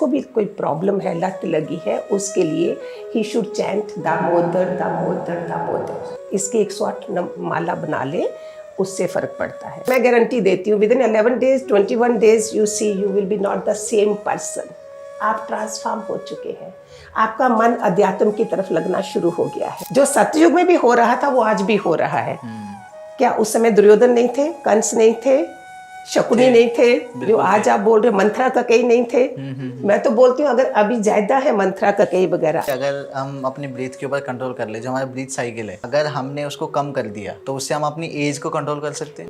जिसको भी कोई प्रॉब्लम है, लत लगी है, उसके लिए he should chant Damodar Damodar Damodar. इसकी 108 माला बना ले, उससे फ़र्क पड़ता है। मैं गारंटी देती हूँ, within 11 days 21 days you see you will be not the same person. आप ट्रांसफॉर्म हो चुके हैं, आपका मन अध्यात्म की तरफ लगना शुरू हो गया है। जो सतयुग में भी हो रहा था वो आज भी हो रहा है। क्या उस समय दुर्योधन नहीं थे, कंस नहीं थे, शकुनी नहीं थे, जो आज आप बोल रहे मंथरा ककेई नहीं थे। मैं तो बोलती हूँ अगर अभी ज्यादा है मंथरा ककेई वगैरह। अगर हम अपनी ब्रीथ के ऊपर कंट्रोल कर ले, जो हमारा ब्रीथ साइकिल है, अगर हमने उसको कम कर दिया तो उससे हम अपनी एज को कंट्रोल कर सकते हैं।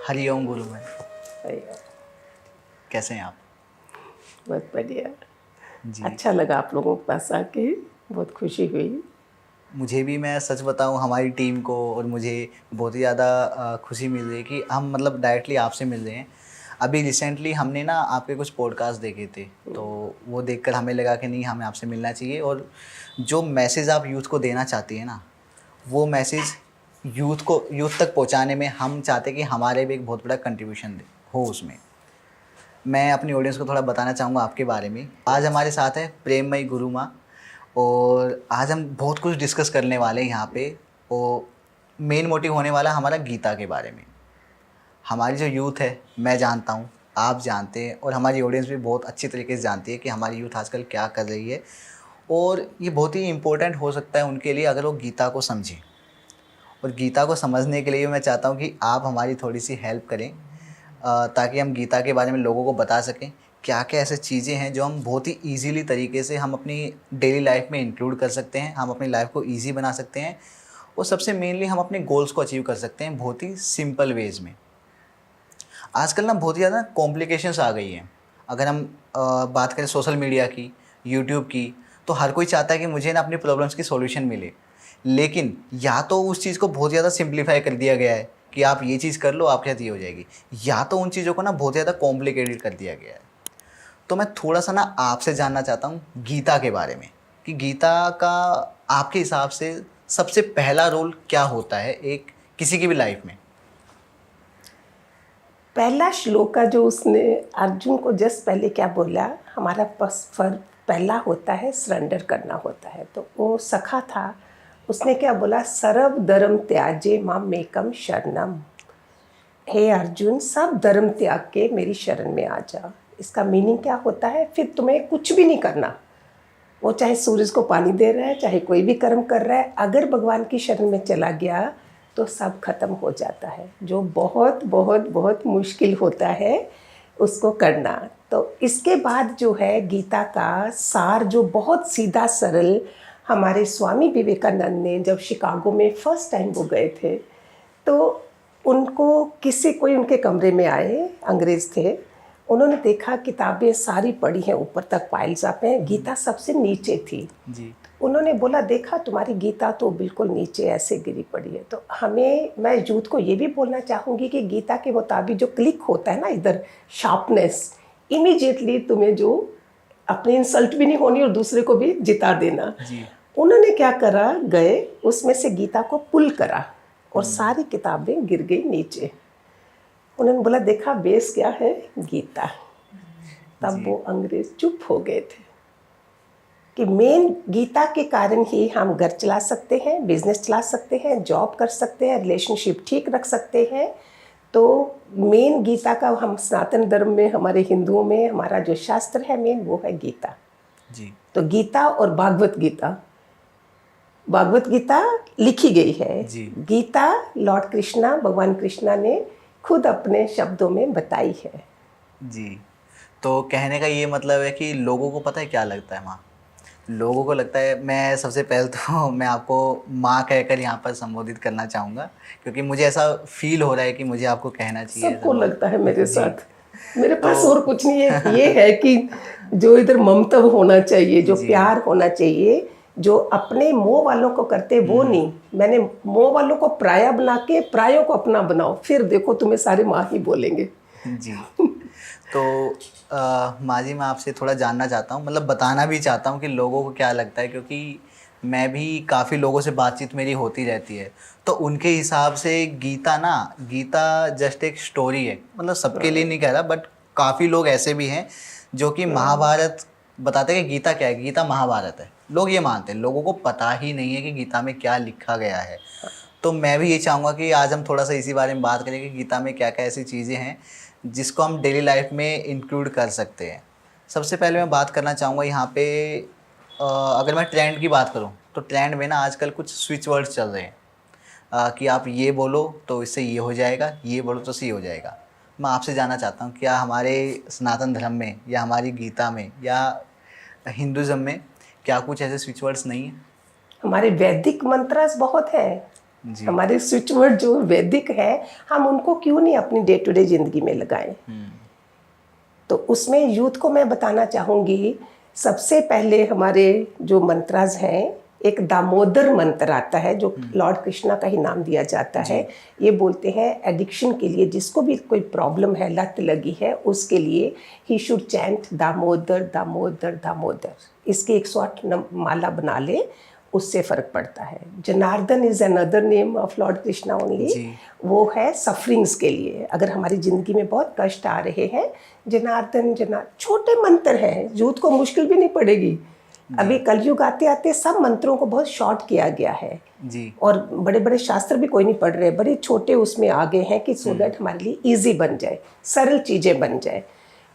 हरिओम गुरु में कैसे हैं आप? बहुत बढ़िया जी। अच्छा लगा आप लोगों के पास आके, बहुत खुशी हुई मुझे भी, मैं सच बताऊं, हमारी टीम को और मुझे बहुत ही ज़्यादा खुशी मिल रही है कि हम मतलब डायरेक्टली आपसे मिल रहे हैं। अभी रिसेंटली हमने ना आपके कुछ पॉडकास्ट देखे थे, तो वो देखकर हमें लगा कि नहीं, हमें आपसे मिलना चाहिए। और जो मैसेज आप यूथ को देना चाहती है ना, वो मैसेज यूथ तक पहुंचाने में हम चाहते हैं कि हमारे भी एक बहुत बड़ा कंट्रीब्यूशन हो उसमें। मैं अपनी ऑडियंस को थोड़ा बताना चाहूँगा आपके बारे में। आज हमारे साथ है प्रेममयी गुरु माँ, और आज हम बहुत कुछ डिस्कस करने वाले हैं यहाँ पे। और मेन मोटिव होने वाला हमारा गीता के बारे में। हमारी जो यूथ है, मैं जानता हूँ, आप जानते हैं, और हमारी ऑडियंस भी बहुत अच्छी तरीके से जानती है कि हमारी यूथ आजकल क्या कर रही है। और ये बहुत ही इम्पोर्टेंट हो सकता है उनके लिए अगर वो गीता को समझें। और गीता को समझने के लिए मैं चाहता हूँ कि आप हमारी थोड़ी सी हेल्प करें, ताकि हम गीता के बारे में लोगों को बता सकें क्या क्या ऐसे चीज़ें हैं जो हम बहुत ही ईजीली तरीके से हम अपनी डेली लाइफ में इंक्लूड कर सकते हैं, हम अपनी लाइफ को ईजी बना सकते हैं, और सबसे मेनली हम अपने गोल्स को अचीव कर सकते हैं बहुत ही सिंपल वेज में। आजकल ना बहुत ही ज़्यादा कॉम्प्लिकेशंस आ गई हैं। अगर हम बात करें सोशल मीडिया की, यूट्यूब की, तो हर कोई चाहता है कि मुझे ना अपनी प्रॉब्लम्स की सॉल्यूशन मिले। लेकिन या तो उस चीज़ को बहुत ज़्यादा सिंप्लीफाई कर दिया गया है कि आप ये चीज़ कर लो, आपके साथ ये हो जाएगी, या तो उन चीज़ों को ना बहुत ज़्यादा कॉम्प्लिकेटेड कर दिया गया है। तो मैं थोड़ा सा ना आपसे जानना चाहता हूँ गीता के बारे में, कि गीता का आपके हिसाब से सबसे पहला रोल क्या होता है एक किसी की भी लाइफ में? पहला श्लोक का जो उसने अर्जुन को जस्ट पहले क्या बोला, हमारा पहला होता है सरेंडर करना होता है। तो वो सखा था, उसने क्या बोला, सर्व धर्म त्याजे मामेकम शरणम। हे अर्जुन, सब धर्म त्याग के मेरी शरण में आ जा। इसका मीनिंग क्या होता है, फिर तुम्हें कुछ भी नहीं करना। वो चाहे सूरज को पानी दे रहा है, चाहे कोई भी कर्म कर रहा है, अगर भगवान की शरण में चला गया तो सब खत्म हो जाता है, जो बहुत बहुत बहुत मुश्किल होता है उसको करना। तो इसके बाद जो है गीता का सार, जो बहुत सीधा सरल, हमारे स्वामी विवेकानंद ने जब शिकागो में फर्स्ट टाइम वो गए थे, तो उनको कोई उनके कमरे में आए, अंग्रेज़ थे, उन्होंने देखा किताबें सारी पढ़ी हैं, ऊपर तक पाइल्स अप हैं, गीता सबसे नीचे थी जी। उन्होंने बोला, देखा तुम्हारी गीता तो बिल्कुल नीचे ऐसे गिरी पड़ी है। तो मैं यूथ को ये भी बोलना चाहूँगी कि गीता के मुताबिक जो क्लिक होता है ना इधर, शार्पनेस, इमीडिएटली तुम्हें जो अपनी इंसल्ट भी नहीं होनी और दूसरे को भी जिता देना। जी। उन्होंने क्या करा, गए उसमें से गीता को पुल करा और सारी किताबें गिर गई नीचे। उन्होंने बोला, देखा बेस क्या है, गीता। तब वो अंग्रेज चुप हो गए थे कि मेन गीता के कारण ही हम घर चला सकते हैं, बिजनेस चला सकते हैं, जॉब कर सकते हैं, रिलेशनशिप ठीक रख सकते हैं। तो मेन गीता का, हम सनातन धर्म में, हमारे हिंदुओं में हमारा जो शास्त्र है मेन, वो है गीता जी। तो गीता और भागवत गीता लिखी गई है जी। गीता लॉर्ड कृष्णा, भगवान कृष्णा ने खुद अपने शब्दों में बताई है। जी। तो कहने का ये मतलब है कि लोगों को पता है क्या लगता है माँ, लोगों को लगता है, मैं सबसे पहले तो मैं आपको माँ कहकर यहाँ पर संबोधित करना चाहूँगा, क्योंकि मुझे ऐसा फील हो रहा है कि मुझे आपको कहना चाहिए। सबको लगता है मेरे साथ, मेरे तो पास और कुछ नहीं है। ये है कि जो इधर ममता होना चाहिए, जो प्यार होना चाहिए, जो अपने मोह वालों को करते वो नहीं। मैंने मोह वालों को पराया बना के परायों को अपना बनाओ, फिर देखो तुम्हें सारे माँ ही बोलेंगे। जी। तो माँ जी मैं आपसे थोड़ा जानना चाहता हूँ, मतलब बताना भी चाहता हूँ कि लोगों को क्या लगता है, क्योंकि मैं भी काफ़ी लोगों से बातचीत मेरी होती रहती है। तो उनके हिसाब से गीता जस्ट एक स्टोरी है, मतलब सबके लिए नहीं कह रहा, बट काफ़ी लोग ऐसे भी हैं जो कि महाभारत बताते हैं कि गीता क्या है, गीता महाभारत है। लोग ये मानते हैं, लोगों को पता ही नहीं है कि गीता में क्या लिखा गया है। तो मैं भी ये चाहूँगा कि आज हम थोड़ा सा इसी बारे में बात करें कि गीता में क्या क्या ऐसी चीज़ें हैं जिसको हम डेली लाइफ में इंक्लूड कर सकते हैं। सबसे पहले मैं बात करना चाहूँगा यहाँ पे, अगर मैं ट्रेंड की बात करूँ तो ट्रेंड में ना आजकल कुछ स्विच वर्ड्स चल रहे हैं, कि आप ये बोलो तो इससे ये हो जाएगा, ये बोलो तो ये हो जाएगा। मैं आपसे जानना चाहता हूँ, क्या हमारे सनातन धर्म में या हमारी गीता में या हिंदुज़म में क्या कुछ ऐसे स्विच वर्ड्स नहीं है? हमारे वैदिक मंत्रास बहुत हैं। जी। हमारे स्विच वर्ड जो वैदिक है, हम उनको क्यों नहीं अपनी डे टू डे जिंदगी में लगाएं? तो उसमें यूथ को मैं बताना चाहूँगी, सबसे पहले हमारे जो मंत्रास हैं, एक दामोदर मंत्र आता है जो लॉर्ड कृष्णा का ही नाम दिया जाता है। ये बोलते हैं एडिक्शन के लिए, जिसको भी कोई प्रॉब्लम है, लत लगी है, उसके लिए he should chant Damodar Damodar Damodar. इसके 108 माला बना ले, उससे फ़र्क पड़ता है। Janardan is another name of Lord Krishna only. वो है सफरिंग्स के लिए, अगर हमारी ज़िंदगी में बहुत कष्ट आ रहे हैं, जनार्दन छोटे मंत्र हैं, यूथ को मुश्किल भी नहीं पड़ेगी। अभी कलयुग आते आते सब मंत्रों को बहुत शॉर्ट किया गया है जी। और बड़े बड़े शास्त्र भी कोई नहीं पढ़ रहे, बड़े छोटे उसमें आ गए हैं कि सो दैट हमारे लिए ईजी बन जाए, सरल चीज़ें बन जाए।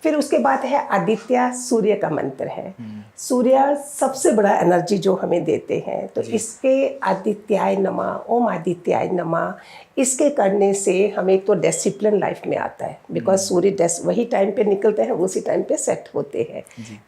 फिर उसके बाद है आदित्य, सूर्य का मंत्र है। सूर्य सबसे बड़ा एनर्जी जो हमें देते हैं, तो इसके आदित्याय नमः, ओम आदित्याय नमः, इसके करने से हमें एक तो डिसिप्लिन लाइफ में आता है, बिकॉज सूर्य वही टाइम पे निकलते हैं, उसी टाइम पे सेट होते हैं,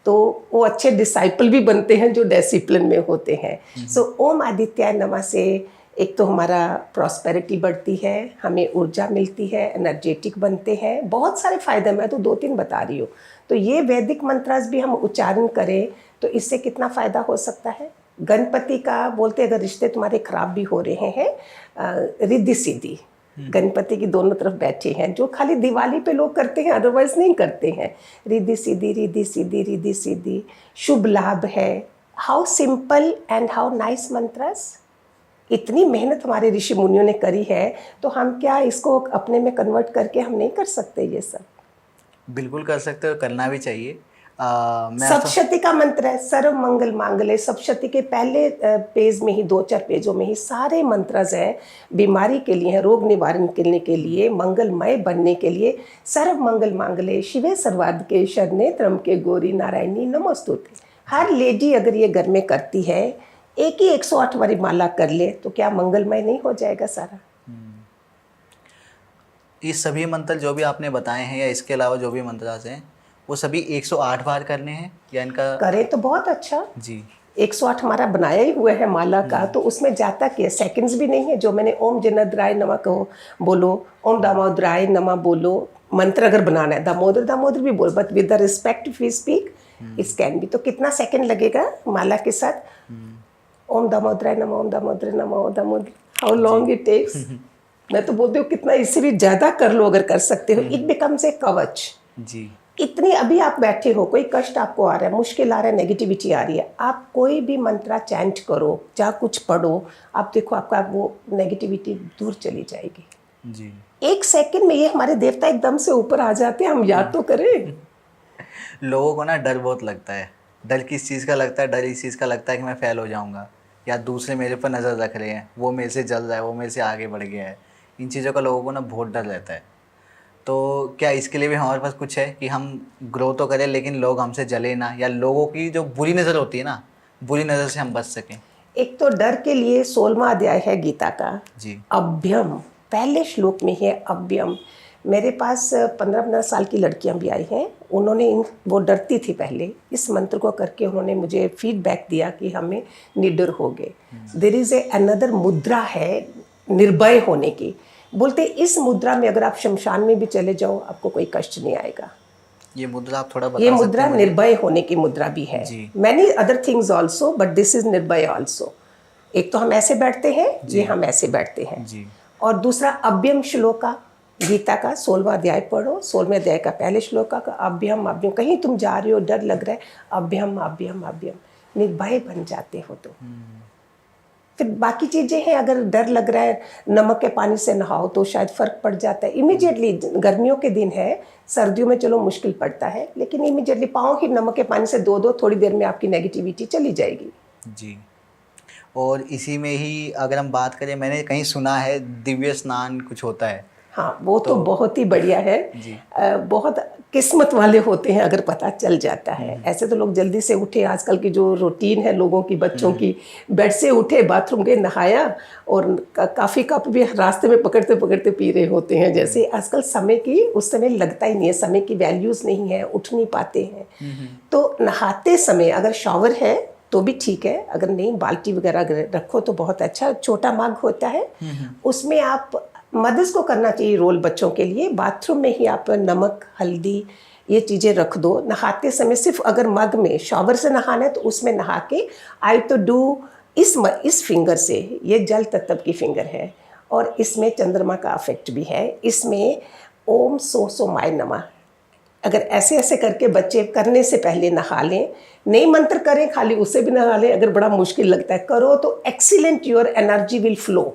तो वो अच्छे डिसाइपल भी बनते हैं जो डिसिप्लिन में होते हैं। सो ओम आदित्याय नमः से एक तो हमारा प्रॉस्पेरिटी बढ़ती है, हमें ऊर्जा मिलती है, एनर्जेटिक बनते हैं, बहुत सारे फ़ायदे, मैं तो 2-3 बता रही हूँ। तो ये वैदिक मंत्रास भी हम उच्चारण करें तो इससे कितना फ़ायदा हो सकता है। गणपति का बोलते, अगर रिश्ते तुम्हारे खराब भी हो रहे हैं, रिद्धि सिद्धि, गणपति की दोनों तरफ बैठे हैं, जो खाली दिवाली पे लोग करते हैं, अदरवाइज नहीं करते हैं। रिद्धि सिद्धि, रिद्धि सिद्धि, रिद्धि सिद्धि, शुभ लाभ है। How simple and how nice mantras. इतनी मेहनत हमारे ऋषि मुनियों ने करी है, तो हम क्या इसको अपने में कन्वर्ट करके हम नहीं कर सकते? ये सब बिल्कुल कर सकते हो, करना भी चाहिए। सप्तशती का मंत्र है, सर्व मंगल मांगल्ये। सप्तशती के पहले पेज में ही, 2-4 पेजों में ही सारे मंत्र हैं, बीमारी के लिए, रोग निवारण करने के लिए, मंगलमय बनने के लिए। सर्व मंगल मांगल्ये शिवे सर्वार्थ शरण्ये त्र्यंबके गौरी नारायणी नमोस्तुते। हर लेडी अगर ये घर में करती है, एक ही 108 वाली माला कर ले, तो क्या मंगलमय नहीं हो जाएगा सारा? ये सभी मंत्र जो भी आपने बताए हैं या इसके अलावा जो भी मंत्र हैं, वो सभी 108 बार करने हैं या इनका? करें तो बहुत अच्छा। जी। 108 हमारा बनाया ही हुआ है माला का, तो उसमें जाता क्या, सेकंड्स भी नहीं है। जो मैंने ओम जनार्दनाय नमः कहो बोलो, ओम दामोदराय नमः बोलो, मंत्र अगर बनाना है दामोदर दामोदर भी बोल, but with the respect we speak, it's can be. तो कितना सेकंड लगेगा माला के साथ? ओम दामोदराय नमः, ओम दामोदर नमः, Om Damodar, how long it takes? मैं तो बोलती हूँ कितना, इससे भी ज़्यादा कर लो अगर कर सकते हो। इट बिकम्स ए कवच। जी। इतनी अभी आप बैठे हो, कोई कष्ट आपको आ रहा है, मुश्किल आ रहा है, नेगेटिविटी आ रही है, आप कोई भी मंत्रा चैंट करो, चाहे कुछ पढ़ो, आप देखो आपका वो नेगेटिविटी दूर चली जाएगी। जी। 1 सेकंड में ये हमारे देवता एकदम से ऊपर आ जाते हैं, हम याद तो करें। लोगों को ना डर बहुत लगता है। डर किस चीज़ का लगता है? डर इस चीज़ का लगता है कि मैं फेल हो जाऊंगा, या दूसरे मेरे पर नज़र रख रहे हैं, वो मेरे से जल रहा है, वो मेरे से आगे बढ़ गया है। इन चीज़ों का लोगों को ना बहुत डर रहता है। तो क्या इसके लिए भी हमारे पास कुछ है कि हम ग्रो तो करें लेकिन लोग हमसे जले ना, या लोगों की जो बुरी नज़र होती है ना, बुरी नज़र से हम बच सकें? एक तो डर के लिए 16वां अध्याय है गीता का। जी। अभ्यम, पहले श्लोक में है अभ्यम। मेरे पास 15-15 साल की लड़कियां भी आई हैं, उन्होंने वो डरती थी पहले, इस मंत्र को करके उन्होंने मुझे फीडबैक दिया कि हमें निडर हो गए। देयर इज़ ए अनदर मुद्रा है निर्भय होने की। बोलते इस मुद्रा में अगर आप शमशान में भी चले जाओ, आपको कोई कष्ट नहीं आएगा। ये मुद्रा आप थोड़ा बता ये सकते मुद्रा हैं मुझे? निर्भय होने की मुद्रा भी है। Many other things also, but this is निर्भय ऑल्सो। एक तो हम ऐसे बैठते हैं, ये हम ऐसे बैठते हैं। जी। और दूसरा अभ्यम श्लोका, गीता का 16वां अध्याय पढ़ो, 16वें अध्याय का पहले श्लोक का अभ्यम अभ्यम, कहीं तुम जा रहे हो डर लग रहा है, अभ्यम अभ्यम अभ्यम, निर्भय बन जाते हो। तो फिर बाकी चीज़ें हैं, अगर डर लग रहा है नमक के पानी से नहाओ तो शायद फ़र्क पड़ जाता है इमीडिएटली। गर्मियों के दिन है, सर्दियों में चलो मुश्किल पड़ता है, लेकिन इमीडिएटली पाँव ही नमक के पानी से धो दो, थोड़ी देर में आपकी नेगेटिविटी चली जाएगी। जी। और इसी में ही अगर हम बात करें, मैंने कहीं सुना है दिव्य स्नान कुछ होता है। हाँ, वो तो बहुत ही बढ़िया है। जी। बहुत किस्मत वाले होते हैं अगर पता चल जाता है। ऐसे तो लोग जल्दी से उठे, आजकल की जो रूटीन है लोगों की, बच्चों की, बेड से उठे, बाथरूम गए, नहाया और काफ़ी कप भी रास्ते में पकड़ते पकड़ते पी रहे होते हैं। जैसे आजकल समय की, उस समय लगता ही नहीं है, समय की वैल्यूज़ नहीं है, उठ नहीं पाते हैं। तो नहाते समय अगर शॉवर है तो भी ठीक है, अगर नहीं बाल्टी वगैरह अगर रखो तो बहुत अच्छा। छोटा मग होता है, उसमें आप मदर्स को करना चाहिए रोल बच्चों के लिए। बाथरूम में ही आप नमक, हल्दी, ये चीज़ें रख दो। नहाते समय सिर्फ अगर मग में, शॉवर से नहाना है तो उसमें नहा के आई तो डू इस फिंगर से, ये जल तत्व की फिंगर है और इसमें चंद्रमा का अफेक्ट भी है। इसमें ओम सो सो माय नमः, अगर ऐसे ऐसे करके बच्चे करने से पहले नहा लें, नहीं मंत्र करें, खाली उससे भी नहा लें, अगर बड़ा मुश्किल लगता है करो तो excellent, your energy will flow.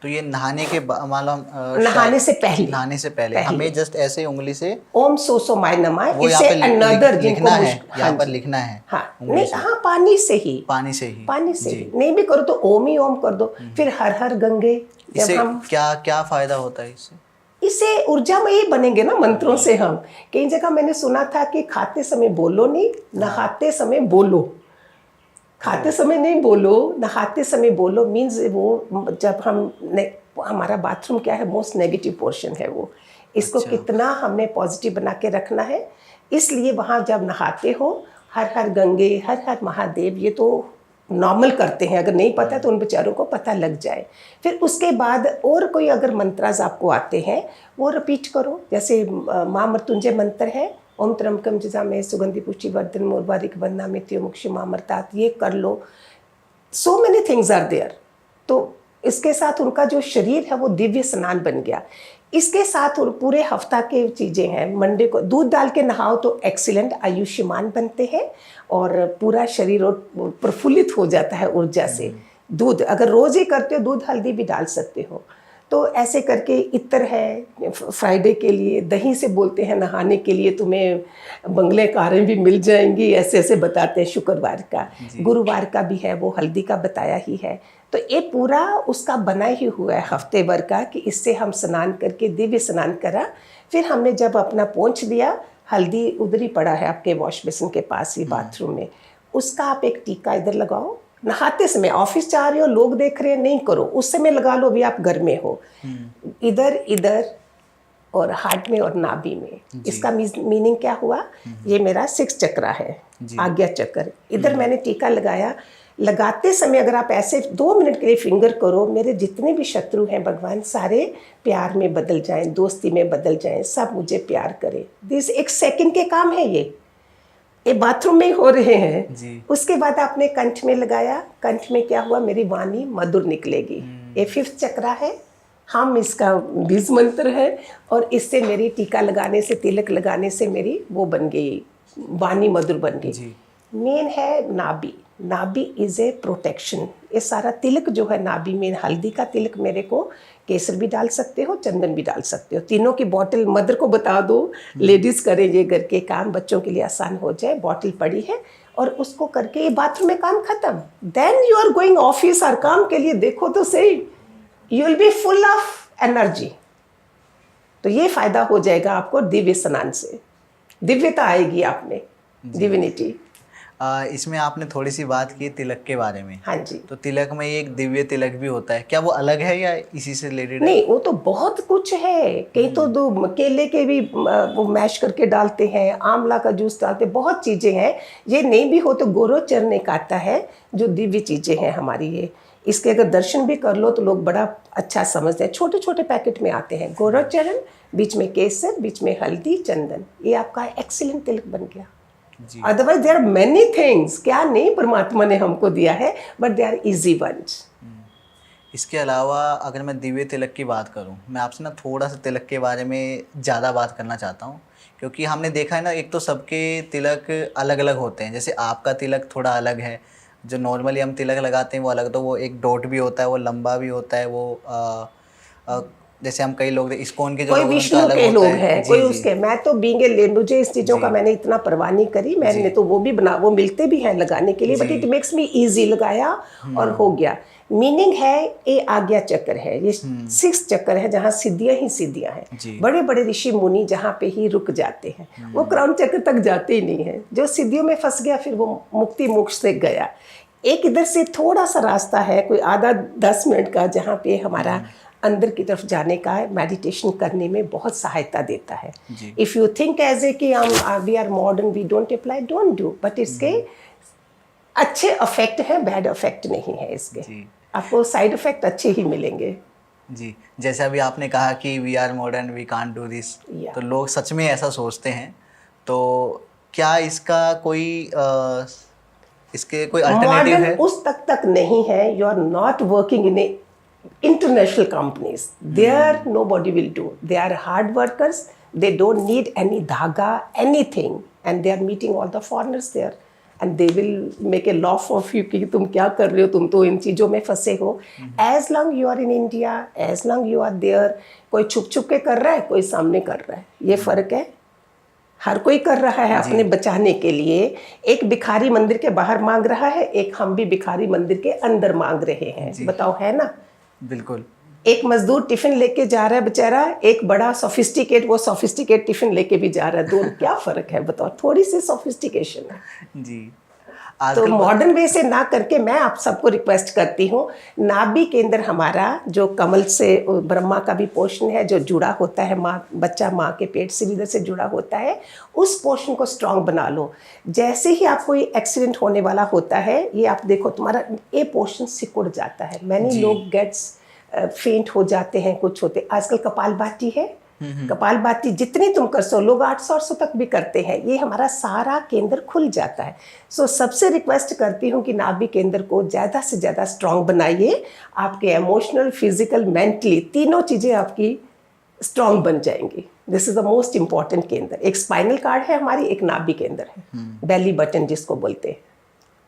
तो ये नहाने के मालूम नहाने से पहले, नहाने से पहले हमें जस्ट ऐसे उंगली से ओम सो सो माय नमः, वो यहाँ इसे पे अनदर लिखना है, हाँ यहाँ पर जी, लिखना है। हाँ उंगली नहीं, से। हाँ पानी से ही, पानी से ही, पानी से जी। ही, नहीं भी करो तो ओम ही ओम कर दो। फिर हर हर गंगे, जब इससे हम क्या क्या फायदा होता है इससे? इससे ऊर्जामयी बनेंगे ना मंत्रों से हम। कई जगह मैंने सुना था कि खाते समय बोलो नहीं, नहाते समय बोलो। खाते समय नहीं बोलो, नहाते समय बोलो, मीन्स वो जब हमारा बाथरूम क्या है, मोस्ट नेगेटिव पोर्शन है वो, इसको अच्छा। कितना हमने पॉजिटिव बना के रखना है। इसलिए वहाँ जब नहाते हो हर हर गंगे, हर हर महादेव, ये तो नॉर्मल करते हैं, अगर नहीं पता है तो उन बेचारों को पता लग जाए। फिर उसके बाद और कोई अगर मंत्रास आपको आते हैं वो रिपीट करो, जैसे महामृत्युंजय मंत्र है, ओम त्र्यंबकम जजामहे सुगंधि पुष्टिवर्धन उर्वारुक बंधना मृत्युमुक्षीमामृतात्, ये कर लो। So many things are there. तो इसके साथ उनका जो शरीर है वो दिव्य स्नान बन गया। इसके साथ और पूरे हफ्ता के चीज़ें हैं। मंडे को दूध डाल के नहाओ तो एक्सीलेंट, आयुष्मान बनते हैं और पूरा शरीर और प्रफुल्लित हो जाता है ऊर्जा से। दूध अगर रोज़ ही करते हो, दूध हल्दी भी डाल सकते हो। तो ऐसे करके इत्र है फ्राइडे के लिए, दही से बोलते हैं नहाने के लिए, तुम्हें बंगले कारें भी मिल जाएंगी, ऐसे ऐसे बताते हैं। शुक्रवार का, गुरुवार का भी है, वो हल्दी का बताया ही है। तो ये पूरा उसका बना ही हुआ है हफ्ते भर का, कि इससे हम स्नान करके दिव्य स्नान करा। फिर हमने जब अपना पोंछ दिया, हल्दी उधर ही पड़ा है आपके वॉश बेसिन के पास ही बाथरूम में, उसका आप एक टीका इधर लगाओ। नहाते समय, ऑफिस जा रहे हो, लोग देख रहे हैं, नहीं करो, उस समय लगा लो, भी आप घर में हो। इधर इधर और हार्ट में और नाभि में। इसका मीनिंग क्या हुआ, ये मेरा 6 चक्रा है, आज्ञा चक्र। इधर मैंने टीका लगाया। लगाते समय अगर आप ऐसे 2 मिनट के लिए फिंगर करो, मेरे जितने भी शत्रु हैं भगवान सारे प्यार में बदल जाएं, दोस्ती में बदल जाएं, सब मुझे प्यार करें। दिस 1 सेकंड के काम है ये बाथरूम में हो रहे हैं जी। उसके बाद आपने कंठ में लगाया, कंठ में क्या हुआ, मेरी वाणी मधुर निकलेगी। ये 5th चक्रा है, हम इसका बीज मंत्र है, और इससे मेरी टीका लगाने से, तिलक लगाने से मेरी वो बन गई, वाणी मधुर बन गई। मेन है नाभि। नाभि इज ए प्रोटेक्शन। ये सारा तिलक जो है नाभि में, हल्दी का तिलक मेरे को, केसर भी डाल सकते हो, चंदन भी डाल सकते हो, तीनों की बॉटल मदर को बता दो, लेडीज करें ये घर के काम, बच्चों के लिए आसान हो जाए। बॉटल पड़ी है और उसको करके ये बाथरूम में काम खत्म। Then you are going office और काम के लिए, देखो तो सही, you will be full of energy. तो ये फायदा हो जाएगा आपको दिव्य स्नान से, दिव्यता आएगी आप में, डिविनिटी। इसमें आपने थोड़ी सी बात की तिलक के बारे में। हाँ जी। तो तिलक में एक दिव्य तिलक भी होता है, क्या वो अलग है या इसी से रिलेटेड है? नहीं, वो तो बहुत कुछ है। कई तो दो केले के भी वो मैश करके डालते हैं, आंवला का जूस डालते हैं, बहुत चीज़ें हैं। ये नहीं भी हो तो गोरोचरण एक आता है जो दिव्य चीज़ें हैं हमारी। ये इसके अगर दर्शन भी कर लो तो लोग बड़ा अच्छा समझते हैं। छोटे छोटे पैकेट में आते हैं गोरोचरण, बीच में केसर, बीच में हल्दी, चंदन, ये आपका एक्सीलेंट तिलक बन गया। Otherwise there are many things, क्या नहीं परमात्मा ने हमको दिया है, but they are easy ones. इसके अलावा अगर मैं दिव्य तिलक की बात करूं, मैं आपसे ना थोड़ा सा तिलक के बारे में ज़्यादा बात करना चाहता हूं, क्योंकि हमने देखा है ना, एक तो सबके तिलक अलग अलग होते हैं। जैसे आपका तिलक थोड़ा अलग है, जो नॉर्मली हम तिलक लगाते हैं वो अलग, तो वो एक डॉट भी होता है, वो लंबा भी होता है, वो अ, जैसे हम कई लोग इस्कॉन के जो कोई लोग हैं उनका विष्णु अलग के होता लोग है। हैं, कोई जी जी उसके, मैं तो बीइंग ए मुझे इस चीज़ों का जी मैंने इतना परवाह नहीं करी, जी मैंने तो वो भी बना, वो मिलते भी हैं लगाने के लिए, बट इट जी। मेक्स मी इजी, लगाया और हो गया। मीनिंग है ये आज्ञा चक्र है, ये 6 चक्र है जहाँ सिद्धियाँ ही सिद्धियाँ हैं। जी बड़े बड़े ऋषि मुनि जहाँ पे ही रुक जाते हैं, वो क्राउन चक्र तक जाते ही नहीं है। जो सिद्धियों में फंस गया फिर वो मुक्ति मोक्ष से गया। एक इधर से थोड़ा सा रास्ता है, कोई आधा 10 मिनट का, जहाँ पे हमारा अंदर की तरफ जाने का मेडिटेशन करने में बहुत सहायता देता है। जी if you think as a कि हम we are modern, we don't apply, don't do, but इसके अच्छे इफेक्ट हैं, बैड इफेक्ट नहीं है इसके। जी आपको साइड इफेक्ट अच्छे ही मिलेंगे। जी। जैसे अभी आपने कहा कि we are modern, we can't do this, या तो लोग सच में ऐसा सोचते हैं। तो क्या इसका कोई इसके कोई अल्टरनेटिव मॉडर्न है? उस तक नहीं है, you are not working in a international companies. There nobody will do. They are hard workers. They don't need any dhaga, anything, and they are meeting all the foreigners there, and they will make a laugh of you कि तुम क्या कर रहे हो, तुम तो इन चीज़ों में फंसे हो। As long you are in India, as long you are there, कोई छुप छुप के कर रहा है, कोई सामने कर रहा है, ये फ़र्क है। हर कोई कर रहा है अपने बचाने के लिए। एक भिखारी मंदिर के बाहर मांग रहा है, एक हम भी भिखारी मंदिर के अंदर मांग रहे हैं। बताओ, है ना? बिल्कुल। एक मजदूर टिफिन लेके जा रहा है बेचारा, एक बड़ा सोफिस्टिकेट, वो सोफिस्टिकेट टिफिन लेके भी जा रहा है। दोनों क्या फर्क है बताओ? थोड़ी सी सोफिस्टिकेशन है। जी तो आजकल मॉडर्न वे से ना करके मैं आप सबको रिक्वेस्ट करती हूँ, नाभि केंद्र हमारा जो कमल से ब्रह्मा का भी पोर्शन है जो जुड़ा होता है, माँ बच्चा माँ के पेट से भी इधर से जुड़ा होता है, उस पोर्शन को स्ट्रांग बना लो। जैसे ही आपको ये एक्सीडेंट होने वाला होता है, ये आप देखो तुम्हारा ये पोर्शन सिकुड़ जाता है। मैंने लोग गेट्स फेंट हो जाते हैं, कुछ होते। आजकल कपालभाति है, कपालभाति जितनी तुम कर सो, लोग 800 तक भी करते हैं। ये हमारा सारा केंद्र खुल जाता है। सो सबसे रिक्वेस्ट करती हूँ कि नाभि केंद्र को ज़्यादा से ज़्यादा स्ट्रांग बनाइए। आपके इमोशनल, फिजिकल, मेंटली तीनों चीज़ें आपकी स्ट्रांग बन जाएंगी। This is the most important केंद्र। एक स्पाइनल कार्ड है हमारी, एक नाभि केंद्र है, बेली बटन जिसको बोलते हैं।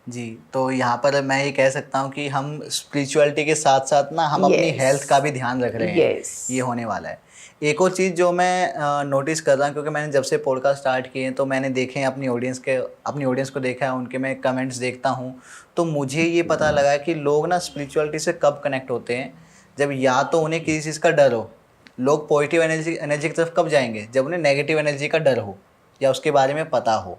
जी, तो यहाँ पर मैं ये कह सकता हूँ कि हम स्पिरिचुअलिटी के साथ साथ ना हम अपनी हेल्थ का भी ध्यान रख रहे हैं। ये होने वाला है। एक और चीज़ जो मैं नोटिस कर रहा हूँ, क्योंकि मैंने जब से पॉडकास्ट स्टार्ट किए हैं तो मैंने देखे हैं अपनी ऑडियंस को देखा है, उनके मैं कमेंट्स देखता हूँ, तो मुझे ये पता लगा है कि लोग ना स्पिरिचुअलिटी से कब कनेक्ट होते हैं, जब या तो उन्हें किसी चीज़ का डर हो। लोग पॉजिटिव एनर्जी की तरफ कब जाएंगे? जब उन्हें नेगेटिव एनर्जी का डर हो या उसके बारे में पता हो।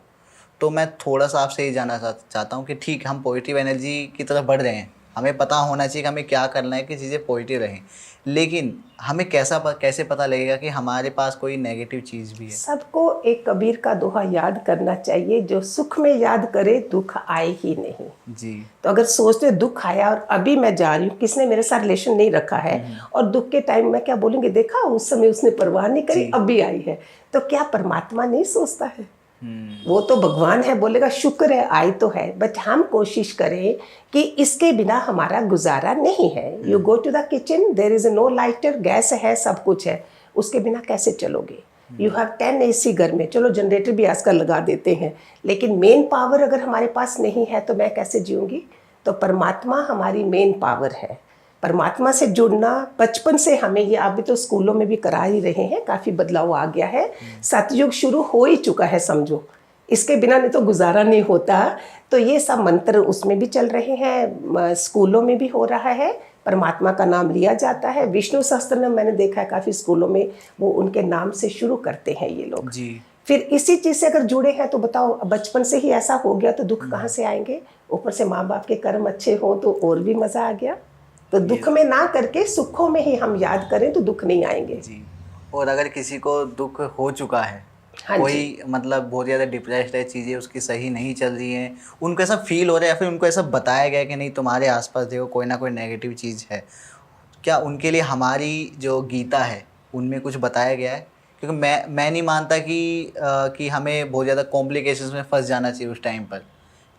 तो मैं थोड़ा सा आपसे ये जानना चाहता हूँ कि ठीक, हम पॉजिटिव एनर्जी की तरफ बढ़ रहे हैं, हमें पता होना चाहिए कि हमें क्या करना है कि चीज़ें पॉजिटिव रहें, लेकिन हमें कैसे पता लगेगा कि हमारे पास कोई नेगेटिव चीज़ भी है? सबको एक कबीर का दोहा याद करना चाहिए, जो सुख में याद करे दुख आए ही नहीं। जी। तो अगर सोचते दुख आया और अभी मैं जा रही हूँ, किसने मेरे साथ रिलेशन नहीं रखा है, और दुख के टाइम में क्या बोलेंगे, देखा उस समय उसने परवाह नहीं करी, अभी आई है। तो क्या परमात्मा नहीं सोचता है? वो तो भगवान है, बोलेगा शुक्र है आई तो है, बट हम कोशिश करें कि इसके बिना हमारा गुजारा नहीं है। You go to the kitchen, there is no lighter, gas है, सब कुछ है, उसके बिना कैसे चलोगे? यू हैव 10 AC घर में, चलो जनरेटर भी आजकल लगा देते हैं, लेकिन मेन पावर अगर हमारे पास नहीं है तो मैं कैसे जीऊँगी? तो परमात्मा हमारी मेन पावर है। परमात्मा से जुड़ना बचपन से हमें, ये आप भी तो स्कूलों में भी करा ही रहे हैं, काफ़ी बदलाव आ गया है। सतयुग शुरू हो ही चुका है समझो, इसके बिना नहीं तो गुजारा नहीं होता। तो ये सब मंत्र उसमें भी चल रहे हैं, स्कूलों में भी हो रहा है, परमात्मा का नाम लिया जाता है। विष्णु सहस्त्रनाम मैंने देखा है काफ़ी स्कूलों में, वो उनके नाम से शुरू करते हैं ये लोग। जी। फिर इसी चीज़ से अगर जुड़े हैं तो बताओ, बचपन से ही ऐसा हो गया तो दुख कहाँ से आएंगे? ऊपर से माँ बाप के कर्म अच्छे हों तो और भी मज़ा आ गया। तो दुख में ना करके सुखों में ही हम याद करें तो दुख नहीं आएंगे। जी। और अगर किसी को दुख हो चुका है, हाँ कोई मतलब बहुत ज़्यादा डिप्रेस्ड है, चीज़ें उसकी सही नहीं चल रही हैं, उनको ऐसा फील हो रहा है या फिर उनको ऐसा बताया गया है कि नहीं तुम्हारे आसपास देखो कोई ना कोई नेगेटिव चीज़ है, क्या उनके लिए हमारी जो गीता है उनमें कुछ बताया गया है? क्योंकि मैं नहीं मानता कि हमें बहुत ज़्यादा कॉम्प्लिकेशंस में फंस जाना चाहिए उस टाइम पर,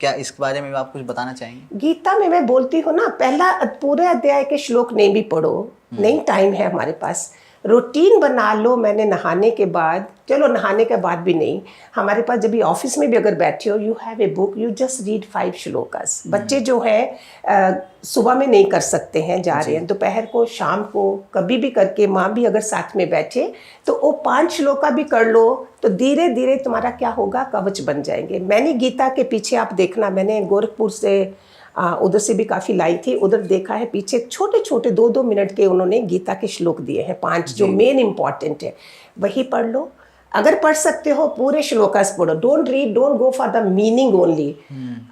क्या इसके बारे में भी आप कुछ बताना चाहेंगे? गीता में मैं बोलती हूँ ना, पहला पूरे अध्याय के श्लोक नहीं भी पढ़ो, नहीं टाइम है हमारे पास, रूटीन बना लो। मैंने नहाने के बाद, चलो नहाने के बाद भी नहीं, हमारे पास जब भी ऑफिस में भी अगर बैठे हो, you have a book, you just read 5 shlokas. बच्चे जो है सुबह में नहीं कर सकते हैं, जा रहे हैं, दोपहर को, शाम को, कभी भी करके, माँ भी अगर साथ में बैठे तो वो 5 श्लोका भी कर लो, तो धीरे धीरे तुम्हारा क्या होगा, कवच बन जाएंगे। मैंने गीता के पीछे, आप देखना, मैंने गोरखपुर से उधर से भी काफ़ी लाई थी, उधर देखा है पीछे छोटे छोटे 2-2 मिनट के उन्होंने गीता के श्लोक दिए हैं, 5 जो मेन इंपॉर्टेंट है, वही पढ़ लो। अगर पढ़ सकते हो पूरे श्लोकास पढ़ो, don't read, don't go for the meaning only.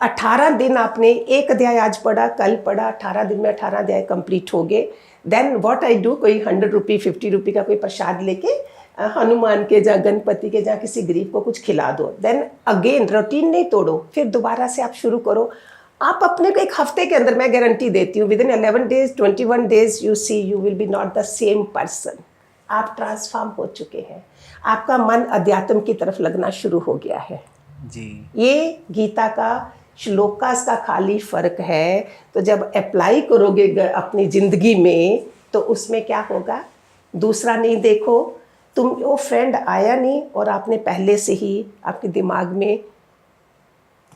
18 दिन आपने एक अध्याय आज पढ़ा, कल पढ़ा, 18 दिन में 18 अध्याय कंप्लीट हो गए। देन व्हाट आई डू, कोई 100 रुपये 50 रुपये का कोई प्रसाद लेके हनुमान के, जहाँ गणपति के, जहाँ किसी गरीब को कुछ खिला दो। देन अगेन रूटीन नहीं तोड़ो, फिर दोबारा से आप शुरू करो। आप अपने को एक हफ्ते के अंदर, मैं गारंटी देती हूँ, within 11 days 21 days you see you will be not the same person. आप ट्रांसफॉर्म हो चुके हैं, आपका मन अध्यात्म की तरफ लगना शुरू हो गया है जी। ये गीता का श्लोकास का खाली फर्क है। तो जब अप्लाई करोगे अपनी ज़िंदगी में, तो उसमें क्या होगा, दूसरा नहीं देखो, तुम वो फ्रेंड आया नहीं और आपने पहले से ही आपके दिमाग में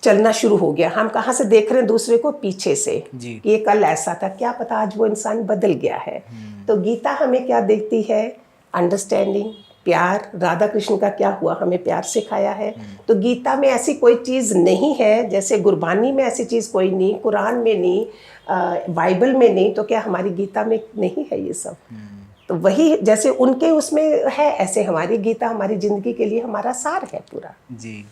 चलना शुरू हो गया। हम कहाँ से देख रहे हैं दूसरे को, पीछे से, जी। ये कल ऐसा था, क्या पता आज वो इंसान बदल गया है। तो गीता हमें क्या देखती है, अंडरस्टैंडिंग, प्यार। राधा कृष्ण का क्या हुआ, हमें प्यार सिखाया है। तो गीता में ऐसी कोई चीज़ नहीं है, जैसे गुरबानी में ऐसी चीज़ कोई नहीं, कुरान में नहीं, बाइबल में नहीं, तो क्या हमारी गीता में नहीं है ये सब? तो वही जैसे उनके उसमें है, ऐसे हमारी गीता हमारी ज़िंदगी के लिए हमारा सार है पूरा। जी।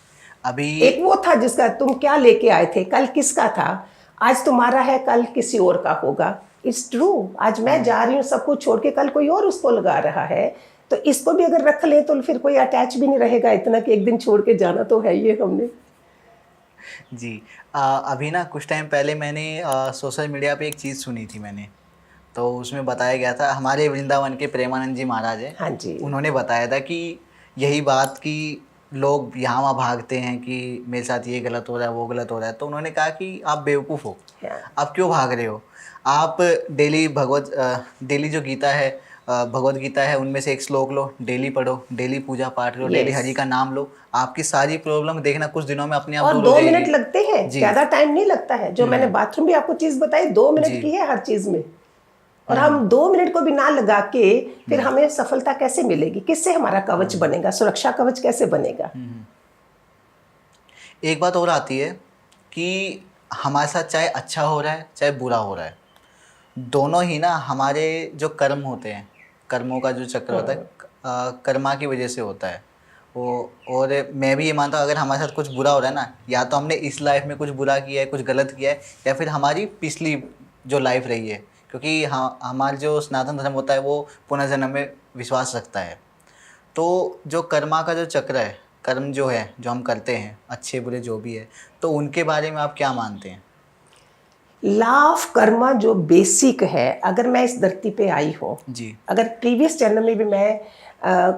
अभी एक वो था जिसका तुम क्या लेके आए थे, कल किसका था, आज तुम्हारा है, कल किसी और का होगा। इट्स ट्रू, आज मैं जा रही हूँ सब कुछ छोड़ के, कल कोई और उसको लगा रहा है। तो इसको भी अगर रख ले तो फिर कोई अटैच भी नहीं रहेगा इतना कि एक दिन छोड़ के जाना तो है ये हमने। जी। अभी ना कुछ टाइम पहले मैंने सोशल मीडिया पे एक चीज़ सुनी थी मैंने, तो उसमें बताया गया था, हमारे वृंदावन के प्रेमानंद जी महाराज है, हाँ जी, उन्होंने बताया था कि यही बात कि लोग यहाँ वहाँ भागते हैं कि मेरे साथ ये गलत हो रहा है, वो गलत हो रहा है। तो उन्होंने कहा कि आप बेवकूफ़ हो, आप क्यों भाग रहे हो? आप डेली जो गीता है, भगवत गीता है, उनमें से एक श्लोक लो, डेली पढ़ो, डेली पूजा पाठ लो, डेली हरि का नाम लो, आपकी सारी प्रॉब्लम देखना कुछ दिनों में अपने आप और दूर हो 2 जाएगी। मिनट लगते हैं, ज़्यादा टाइम नहीं लगता है। जो मैंने बाथरूम भी आपको चीज़ बताई, 2 मिनट की है हर चीज़ में। और हम 2 मिनट को भी ना लगा के फिर हमें सफलता कैसे मिलेगी, किससे हमारा कवच बनेगा, सुरक्षा कवच कैसे बनेगा? एक बात और आती है कि हमारे साथ चाहे अच्छा हो रहा है चाहे बुरा हो रहा है, दोनों ही ना हमारे जो कर्म होते हैं, कर्मों का जो चक्र होता है, कर्मा की वजह से होता है वो। और मैं भी ये मानता हूँ, अगर हमारे साथ कुछ बुरा हो रहा है ना, या तो हमने इस लाइफ में कुछ बुरा किया है, कुछ गलत किया है, या फिर हमारी पिछली जो लाइफ रही है, क्योंकि हमारा जो सनातन धर्म होता है वो पुनर्जन्म में विश्वास रखता है। तो जो कर्मा का जो चक्र है, कर्म जो है, जो हम करते हैं, अच्छे बुरे जो भी है, तो उनके बारे में आप क्या मानते हैं? लॉ ऑफ कर्मा जो बेसिक है, अगर मैं इस धरती पे आई हूँ जी। अगर प्रीवियस जन्म में भी मैं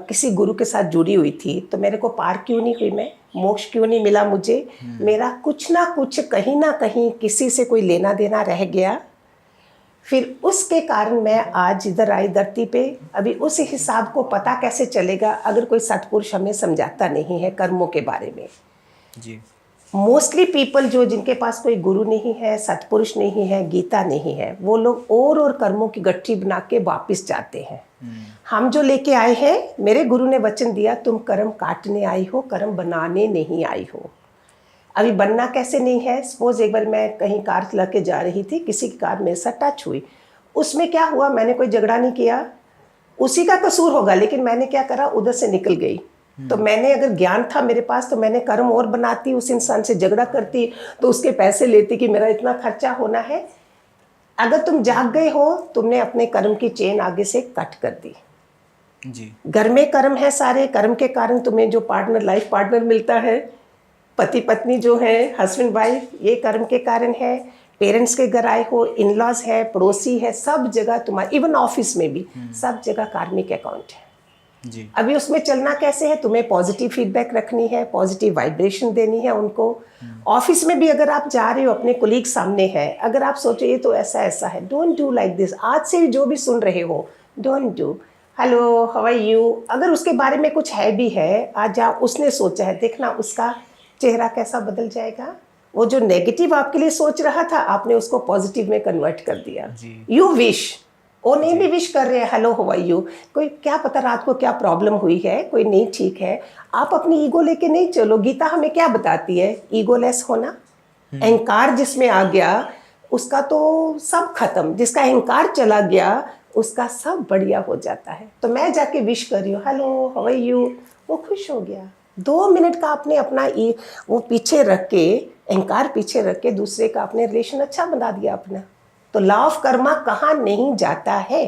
किसी गुरु के साथ जुड़ी हुई थी, तो मेरे को पार क्यों नहीं हुई, मैं मोक्ष क्यों नहीं मिला मुझे? मेरा कुछ ना कुछ कहीं ना कहीं किसी से कोई लेना देना रह गया, फिर उसके कारण मैं आज इधर आई धरती पे। अभी उस हिसाब को पता कैसे चलेगा अगर कोई सत्पुरुष हमें समझाता नहीं है कर्मों के बारे में। जी। मोस्टली पीपल जो जिनके पास कोई गुरु नहीं है, सत्पुरुष नहीं है, गीता नहीं है, वो लोग और कर्मों की गट्ठी बना के वापिस जाते हैं। हम जो लेके आए हैं, मेरे गुरु ने वचन दिया, तुम कर्म काटने आई हो, कर्म बनाने नहीं आई हो। अभी बनना कैसे नहीं है, सपोज एक बार मैं कहीं कार चला के जा रही थी, किसी की कार मेरे साथ टच हुई, उसमें क्या हुआ, मैंने कोई झगड़ा नहीं किया, उसी का कसूर होगा, लेकिन मैंने क्या करा, उधर से निकल गई। तो मैंने अगर ज्ञान था मेरे पास तो मैंने कर्म और बनाती, उस इंसान से झगड़ा करती, तो उसके पैसे लेती कि मेरा इतना खर्चा होना है। अगर तुम जाग गए हो, तुमने अपने कर्म की चेन आगे से कट कर दी। जी। घर में कर्म है, सारे कर्म के कारण तुम्हें जो पार्टनर, लाइफ पार्टनर मिलता है, पति पत्नी जो है, हस्बैंड वाइफ, ये कर्म के कारण है। पेरेंट्स के घर आए हो, इन लॉज है, पड़ोसी है, सब जगह तुम्हारा, इवन ऑफिस में भी सब जगह कार्मिक अकाउंट है। जी। अभी उसमें चलना कैसे है, तुम्हें पॉजिटिव फीडबैक रखनी है, पॉजिटिव वाइब्रेशन देनी है उनको, ऑफिस में भी अगर आप जा रहे हो, अपने कोलीग सामने है, अगर आप सोचो ये तो ऐसा ऐसा है, डोंट डू लाइक दिस। आज से जो भी सुन रहे हो, don't do hello how are you. अगर उसके बारे में कुछ है भी है, आज आप उसने सोचा है, देखना उसका चेहरा कैसा बदल जाएगा। वो जो नेगेटिव आपके लिए सोच रहा था, आपने उसको पॉजिटिव में कन्वर्ट कर दिया। यू विश, वो नहीं भी विश कर रहे हैं हेलो हाउ आर यू, कोई क्या पता रात को क्या प्रॉब्लम हुई है, कोई नहीं ठीक है। आप अपनी ईगो लेके नहीं चलो। गीता हमें क्या बताती है? ईगोलेस होना। अहंकार जिसमें आ गया उसका तो सब खत्म, जिसका अहंकार चला गया उसका सब बढ़िया हो जाता है। तो मैं जाके विश कर रही हूँ हेलो हाउ आर यू, वो खुश हो गया। 2 मिनट का आपने अपना वो पीछे रख के, अहंकार पीछे रख के दूसरे का आपने रिलेशन अच्छा बना दिया अपना। तो लॉ ऑफ कर्मा कहाँ नहीं जाता है।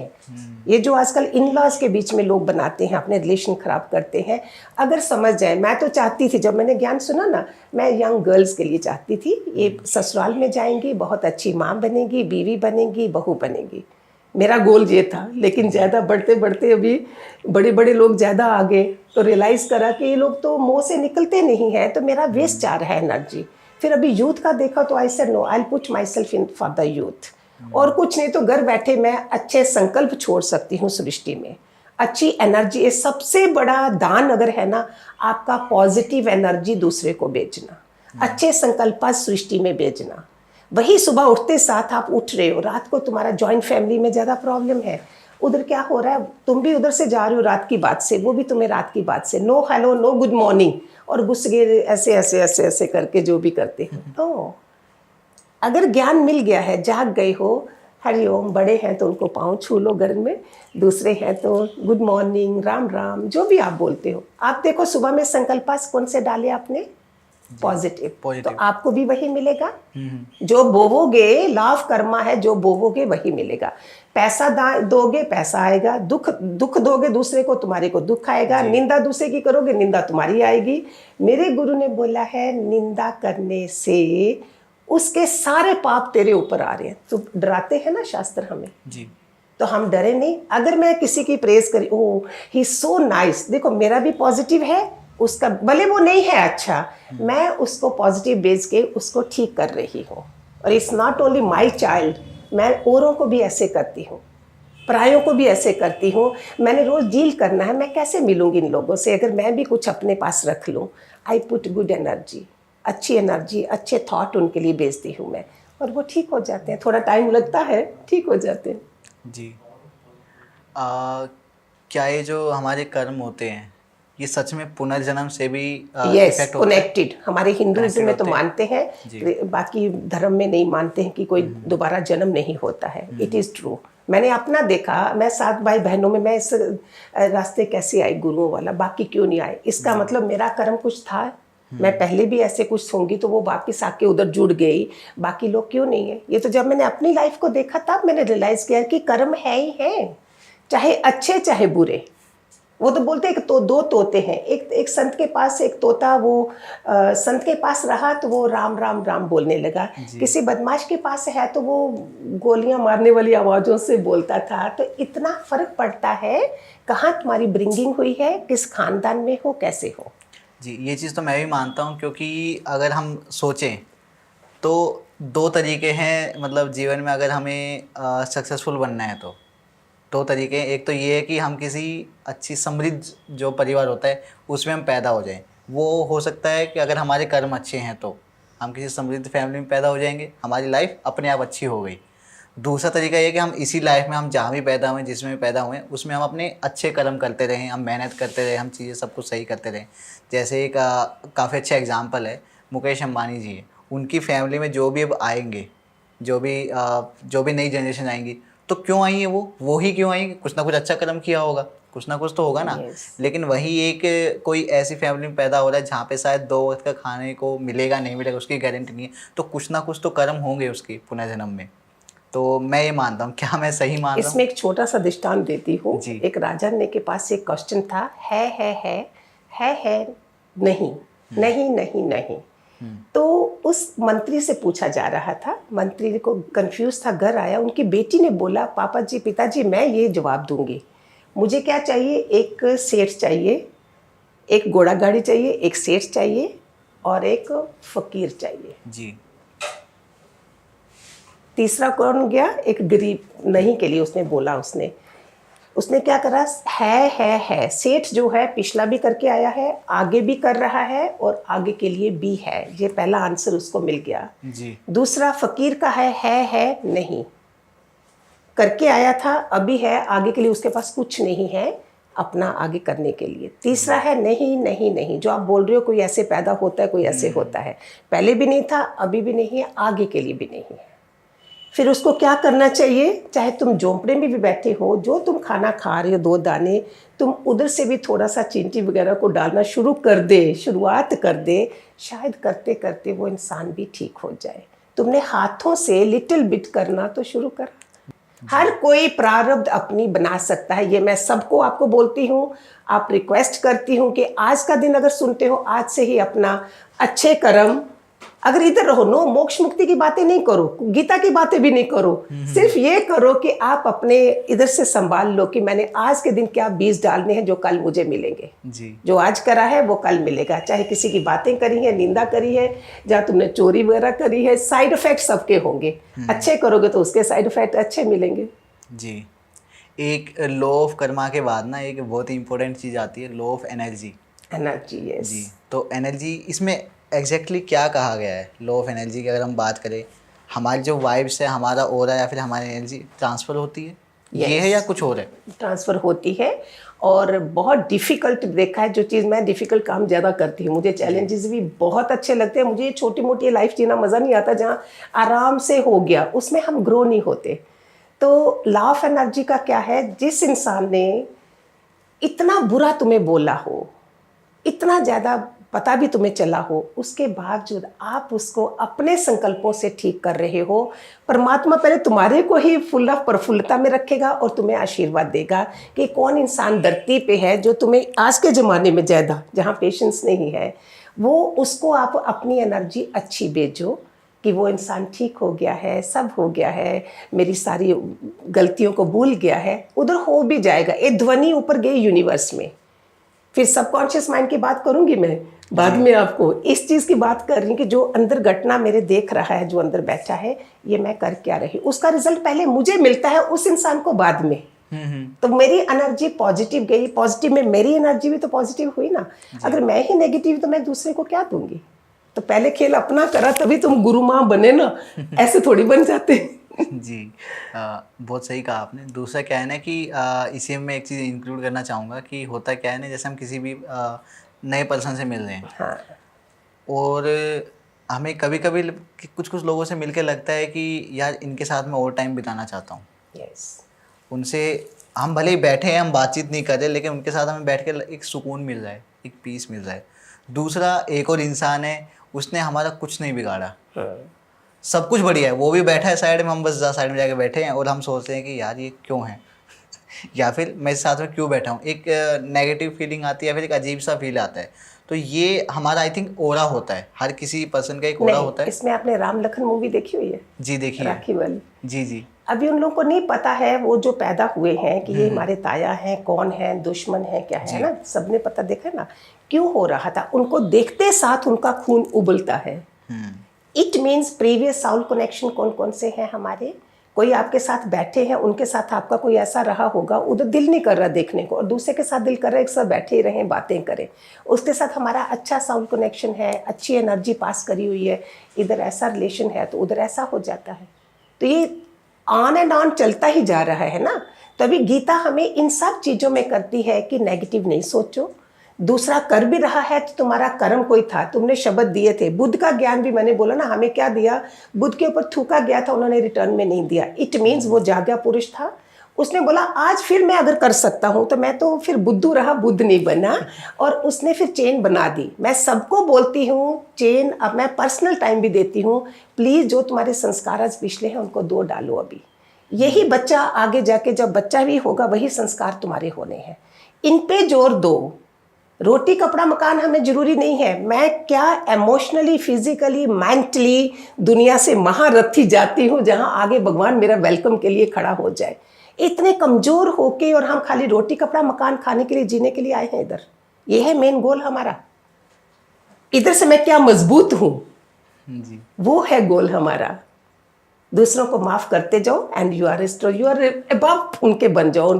ये जो आजकल इन लॉज के बीच में लोग बनाते हैं, अपने रिलेशन खराब करते हैं, अगर समझ जाए। मैं तो चाहती थी, जब मैंने ज्ञान सुना ना, मैं यंग गर्ल्स के लिए चाहती थी, ये ससुराल में जाएंगी, बहुत अच्छी माँ बनेगी, बीवी बनेगी, बहू बनेगी। मेरा गोल ये था। लेकिन ज़्यादा बढ़ते बढ़ते अभी बड़े बड़े लोग ज़्यादा आ गए, तो रियलाइज़ करा कि ये लोग तो मुँह से निकलते नहीं हैं, तो मेरा वेस्ट जा रहा है एनर्जी। फिर अभी यूथ का देखा तो I said no, I will put myself in for the youth. और कुछ नहीं तो घर बैठे मैं अच्छे संकल्प छोड़ सकती हूँ सृष्टि में, अच्छी एनर्जी। ये सबसे बड़ा दान अगर है ना, आपका पॉजिटिव एनर्जी दूसरे को बेचना, अच्छे संकल्प सृष्टि में बेचना। वही सुबह उठते साथ आप उठ रहे हो, रात को तुम्हारा जॉइंट फैमिली में ज़्यादा प्रॉब्लम है, उधर क्या हो रहा है, तुम भी उधर से जा रहे हो रात की बात से, वो भी तुम्हें रात की बात से, no hello no good morning, और घुस गए ऐसे ऐसे ऐसे ऐसे करके जो भी करते हो। तो अगर ज्ञान मिल गया है, जाग गए हो, हरिओम, बड़े हैं तो उनको पाँव छू लो घर में, दूसरे हैं तो गुड मॉर्निंग, राम राम, जो भी आप बोलते हो। आप देखो सुबह में संकल्प कौन से डाले आपने? पॉजिटिव। तो आपको भी वही मिलेगा जो बोवोगे। लॉ ऑफ कर्मा है, जो बोवोगे वही मिलेगा। पैसा दोगे पैसा आएगा, दुख दोगे दूसरे को, तुम्हारे को दुख आएगा। निंदा दूसरे की करोगे, निंदा तुम्हारी आएगी। मेरे गुरु ने बोला है निंदा करने से उसके सारे पाप तेरे ऊपर आ रहे हैं। तो डराते हैं ना शास्त्र हमें जी, तो हम डरे नहीं। अगर मैं किसी की प्रेज करी, ओह ही सो नाइस, देखो मेरा भी पॉजिटिव है, उसका भले वो नहीं है अच्छा, मैं उसको पॉजिटिव बेच के उसको ठीक कर रही हूँ। और it's not only my child, मैं औरों को भी ऐसे करती हूँ, परायों को भी ऐसे करती हूँ। मैंने रोज़ डील करना है, मैं कैसे मिलूँगी इन लोगों से अगर मैं भी कुछ अपने पास रख लूँ। आई पुट गुड एनर्जी, अच्छी एनर्जी, अच्छे थॉट उनके लिए बेचती हूँ मैं, और वो ठीक हो जाते हैं। थोड़ा टाइम लगता है, ठीक हो जाते हैं जी। क्या ये जो हमारे कर्म होते हैं, ये सच में पुनर्जन्म से भी यस कनेक्टेड? हमारे हिंदुइज्म में तो मानते हैं, बाकी धर्म में नहीं मानते हैं कि कोई दोबारा जन्म नहीं होता है। इट इज़ ट्रू, मैंने अपना देखा। मैं 7 भाई बहनों में मैं इस रास्ते कैसे आई गुरुओं वाला, बाकी क्यों नहीं आए? इसका मतलब मेरा कर्म कुछ था, मैं पहले भी ऐसे कुछ होंगी तो वो वापिस आके उधर जुड़ गई, बाकी लोग क्यों नहीं है? ये तो जब मैंने अपनी लाइफ को देखा तब मैंने रियलाइज़ किया कि कर्म है ही है, चाहे अच्छे चाहे बुरे। वो तो बोलते हैं कि तो 2 तोते हैं, एक संत के पास एक तोता, वो संत के पास रहा तो वो राम राम राम बोलने लगा, किसी बदमाश के पास है तो वो गोलियां मारने वाली आवाज़ों से बोलता था। तो इतना फ़र्क पड़ता है कहाँ तुम्हारी ब्रिंगिंग हुई है, किस खानदान में हो, कैसे हो। जी, ये चीज़ तो मैं भी मानता हूँ, क्योंकि अगर हम सोचें तो 2 तरीके हैं, मतलब जीवन में अगर हमें सक्सेसफुल बनना है तो 2 तरीके हैं। एक तो ये है कि हम किसी अच्छी समृद्ध जो परिवार होता है उसमें हम पैदा हो जाएं। वो हो सकता है कि अगर हमारे कर्म अच्छे हैं तो हम किसी समृद्ध फैमिली में पैदा हो जाएंगे, हमारी लाइफ अपने आप अच्छी हो गई। दूसरा तरीका ये कि हम इसी लाइफ में, हम जहाँ भी पैदा हुए, जिसमें भी पैदा हुए, उसमें हम अपने अच्छे कर्म करते रहें, हम मेहनत करते रहें, हम चीज़ें सब कुछ सही करते रहें। जैसे एक काफ़ी अच्छा एग्जांपल है, मुकेश अंबानी जी है। उनकी फैमिली में जो भी अब आएंगे, जो भी नई जनरेशन आएंगी, तो क्यों आई है वो ही क्यों आई? कुछ ना कुछ अच्छा कर्म किया होगा, कुछ ना कुछ तो होगा ना। लेकिन वही एक कोई ऐसी फैमिली में पैदा हो रहा है जहाँ पे शायद 2 वक्त का खाने को मिलेगा नहीं मिलेगा उसकी गारंटी नहीं है, तो कुछ ना कुछ तो कर्म होंगे उसके पुनर्जन्म में। तो मैं ये मानता हूँ, क्या मैं सही मान रहा हूँ? इसमें एक छोटा सा दृष्टांत देती हूँ। एक राजा ने के पास एक क्वेश्चन था, है नहीं नहीं नहीं नहीं। तो उस मंत्री से पूछा जा रहा था, मंत्री को कंफ्यूज था, घर आया, उनकी बेटी ने बोला, पापा जी, पिताजी, मैं ये जवाब दूंगी, मुझे क्या चाहिए? एक सेठ चाहिए, एक घोड़ा गाड़ी चाहिए, एक सेठ चाहिए, और एक फकीर चाहिए। जी। तीसरा कौन गया? एक गरीब नहीं के लिए उसने बोला। उसने क्या करा? है सेठ जो है पिछला भी करके आया है, आगे भी कर रहा है और आगे के लिए भी है। ये पहला आंसर उसको मिल गया। जी। दूसरा फकीर का है नहीं, करके आया था, अभी है, आगे के लिए उसके पास कुछ नहीं है अपना आगे करने के लिए। तीसरा है नहीं नहीं नहीं, जो आप बोल रहे हो कोई ऐसे पैदा होता है, कोई ऐसे होता है, पहले भी नहीं था, अभी भी नहीं है, आगे के लिए भी नहीं है। फिर उसको क्या करना चाहिए? चाहे तुम झोंपड़े में भी बैठे हो, जो तुम खाना खा रहे हो 2 दाने, तुम उधर से भी थोड़ा सा चींटी वगैरह को डालना शुरू कर दे, शुरुआत कर दे, शायद करते करते वो इंसान भी ठीक हो जाए। तुमने हाथों से लिटिल बिट करना तो शुरू कर। हर कोई प्रारब्ध अपनी बना सकता है, ये मैं सबको आपको बोलती हूँ। आप रिक्वेस्ट करती हूँ कि आज का दिन अगर सुनते हो, आज से ही अपना अच्छे कर्म, अगर इधर रहो, नो मोक्ष मुक्ति की बातें नहीं करो, गीता की बातें भी नहीं करो, सिर्फ ये करो कि आप अपने इधर से संभाल लो कि मैंने आज के दिन क्या बीज डालने हैं जो कल मुझे मिलेंगे। जी। जो आज करा है वो कल मिलेगा। चाहे किसी की बातें करी है, निंदा करी है, जहाँ तुमने चोरी वगैरह करी है, साइड इफेक्ट सबके होंगे। अच्छे करोगे तो उसके साइड इफेक्ट अच्छे मिलेंगे। जी। एक लॉ ऑफ कर्मा के बाद ना एक बहुत ही इंपॉर्टेंट चीज़ आती है, law of energy. Energy, yes. जी। तो एनर्जी इसमें एग्जैक्टली क्या कहा गया है लॉ ऑफ एनर्जी की? अगर हम बात करें, हमारी जो वाइब्स है, हमारा ऑरा या फिर हमारी एनर्जी ट्रांसफ़र होती है, ये है या कुछ और है? ट्रांसफ़र होती है और बहुत डिफ़िकल्ट देखा है। जो चीज़ मैं डिफ़िकल्ट काम ज़्यादा करती हूँ, मुझे चैलेंजेस भी बहुत अच्छे लगते हैं। मुझे छोटी मोटी लाइफ जीना मज़ा नहीं आता, जहाँ आराम से हो गया उसमें हम ग्रो नहीं होते। तो लॉ ऑफ एनर्जी का क्या है? जिस इंसान ने इतना बुरा तुम्हें बोला हो, इतना ज़्यादा पता भी तुम्हें चला हो, उसके बावजूद आप उसको अपने संकल्पों से ठीक कर रहे हो, परमात्मा पहले तुम्हारे को ही फुल ऑफ प्रफुल्लता में रखेगा और तुम्हें आशीर्वाद देगा कि कौन इंसान धरती पे है जो तुम्हें आज के ज़माने में ज़्यादा, जहाँ पेशेंस नहीं है, वो उसको आप अपनी एनर्जी अच्छी भेजो कि वो इंसान ठीक हो गया है, सब हो गया है, मेरी सारी गलतियों को भूल गया है, उधर हो भी जाएगा। ये ध्वनि ऊपर गई यूनिवर्स में। फिर सबकॉन्शियस माइंड की बात करूंगी मैं बाद में, आपको इस चीज़ की बात कर रही हूँ कि जो अंदर घटना मेरे देख रहा है, जो अंदर बैठा है, ये मैं कर क्या रही, उसका रिजल्ट पहले मुझे मिलता है, उस इंसान को बाद में। तो मेरी एनर्जी पॉजिटिव गई, पॉजिटिव में मेरी एनर्जी भी तो पॉजिटिव हुई ना। अगर मैं ही नेगेटिव तो मैं दूसरे को क्या दूंगी? तो पहले खेल अपना करा तभी तुम गुरु माँ बने ना, ऐसे थोड़ी बन जाते। जी। बहुत सही कहा आपने। दूसरा क्या है ना कि इसी में एक चीज़ इंक्लूड करना चाहूँगा कि होता क्या है ना, जैसे हम किसी भी नए पर्सन से मिल रहे हैं, हाँ, और हमें कभी कभी कुछ कुछ लोगों से मिलके लगता है कि यार इनके साथ मैं और टाइम बिताना चाहता हूँ। यस। उनसे हम भले ही बैठे हैं, हम बातचीत नहीं कर रहे, लेकिन उनके साथ हमें बैठ के एक सुकून मिल रहा है, एक पीस मिल रहा है। दूसरा एक और इंसान है, उसने हमारा कुछ नहीं बिगाड़ा, सब कुछ बढ़िया है, वो भी बैठा है साइड में, हम बस साइड में जाके बैठे हैं और हम सोचते हैं कि यार ये क्यों है या फिर मैं इस साथ में क्यों बैठा हूँ। एक नेगेटिव फीलिंग आती है या फिर एक अजीब सा फील आता है। तो ये हमारा आई थिंक ओरा होता है, हर किसी पर्सन का एक ओरा होता है। इसमें आपने राम लखन मूवी देखी हुई है? जी देखिए। राखी वाली। जी जी। अभी उन लोगों को नहीं पता है, वो जो पैदा हुए हैं कि ये हमारे ताया हैं, कौन है, दुश्मन है, क्या है ना, सबने पता देखा ना क्यों हो रहा था। उनको देखते साथ उनका खून उबलता है। It means previous Saul connection कौन कौन से हैं हमारे। कोई आपके साथ बैठे हैं, उनके साथ आपका कोई ऐसा रहा होगा, उधर दिल नहीं कर रहा देखने को, और दूसरे के साथ दिल कर रहा है एक साथ बैठे ही रहें, बातें करें। उसके साथ हमारा अच्छा साउल कनेक्शन है, अच्छी एनर्जी पास करी हुई है, इधर ऐसा रिलेशन है तो उधर ऐसा हो जाता है। तो ये ऑन एंड ऑन चलता ही जा रहा है ना। तभी गीता हमें इन सब चीज़ों में करती है कि नेगेटिव नहीं सोचो। दूसरा कर भी रहा है तो तुम्हारा कर्म कोई था, तुमने शब्द दिए थे। बुद्ध का ज्ञान भी मैंने बोला ना, हमें क्या दिया, बुद्ध के ऊपर थूका गया था, उन्होंने रिटर्न में नहीं दिया। इट मीन्स वो जागा पुरुष था, उसने बोला आज फिर मैं अगर कर सकता हूँ तो मैं तो फिर बुद्धू रहा, बुद्ध नहीं बना, और उसने फिर चेन बना दी। मैं सबको बोलती हूँ चेन, अब मैं पर्सनल टाइम भी देती हूँ, प्लीज़ जो तुम्हारे संस्कार आज पिछले हैं उनको दो डालो अभी। यही बच्चा आगे जाके जब बच्चा भी होगा वही संस्कार तुम्हारे होने हैं, इन पे जोर दो। रोटी कपड़ा मकान हमें जरूरी नहीं है। मैं क्या इमोशनली, फिजिकली, मेंटली दुनिया से महारथी जाती हूँ जहाँ आगे भगवान मेरा वेलकम के लिए खड़ा हो जाए। इतने कमज़ोर होके और हम खाली रोटी कपड़ा मकान खाने के लिए, जीने के लिए आए हैं इधर, ये है मेन गोल हमारा। इधर से मैं क्या मजबूत हूँ, जी वो है गोल हमारा। दूसरों को माफ करते जाओ एंड यू आर अबव, उनके बन जाओ,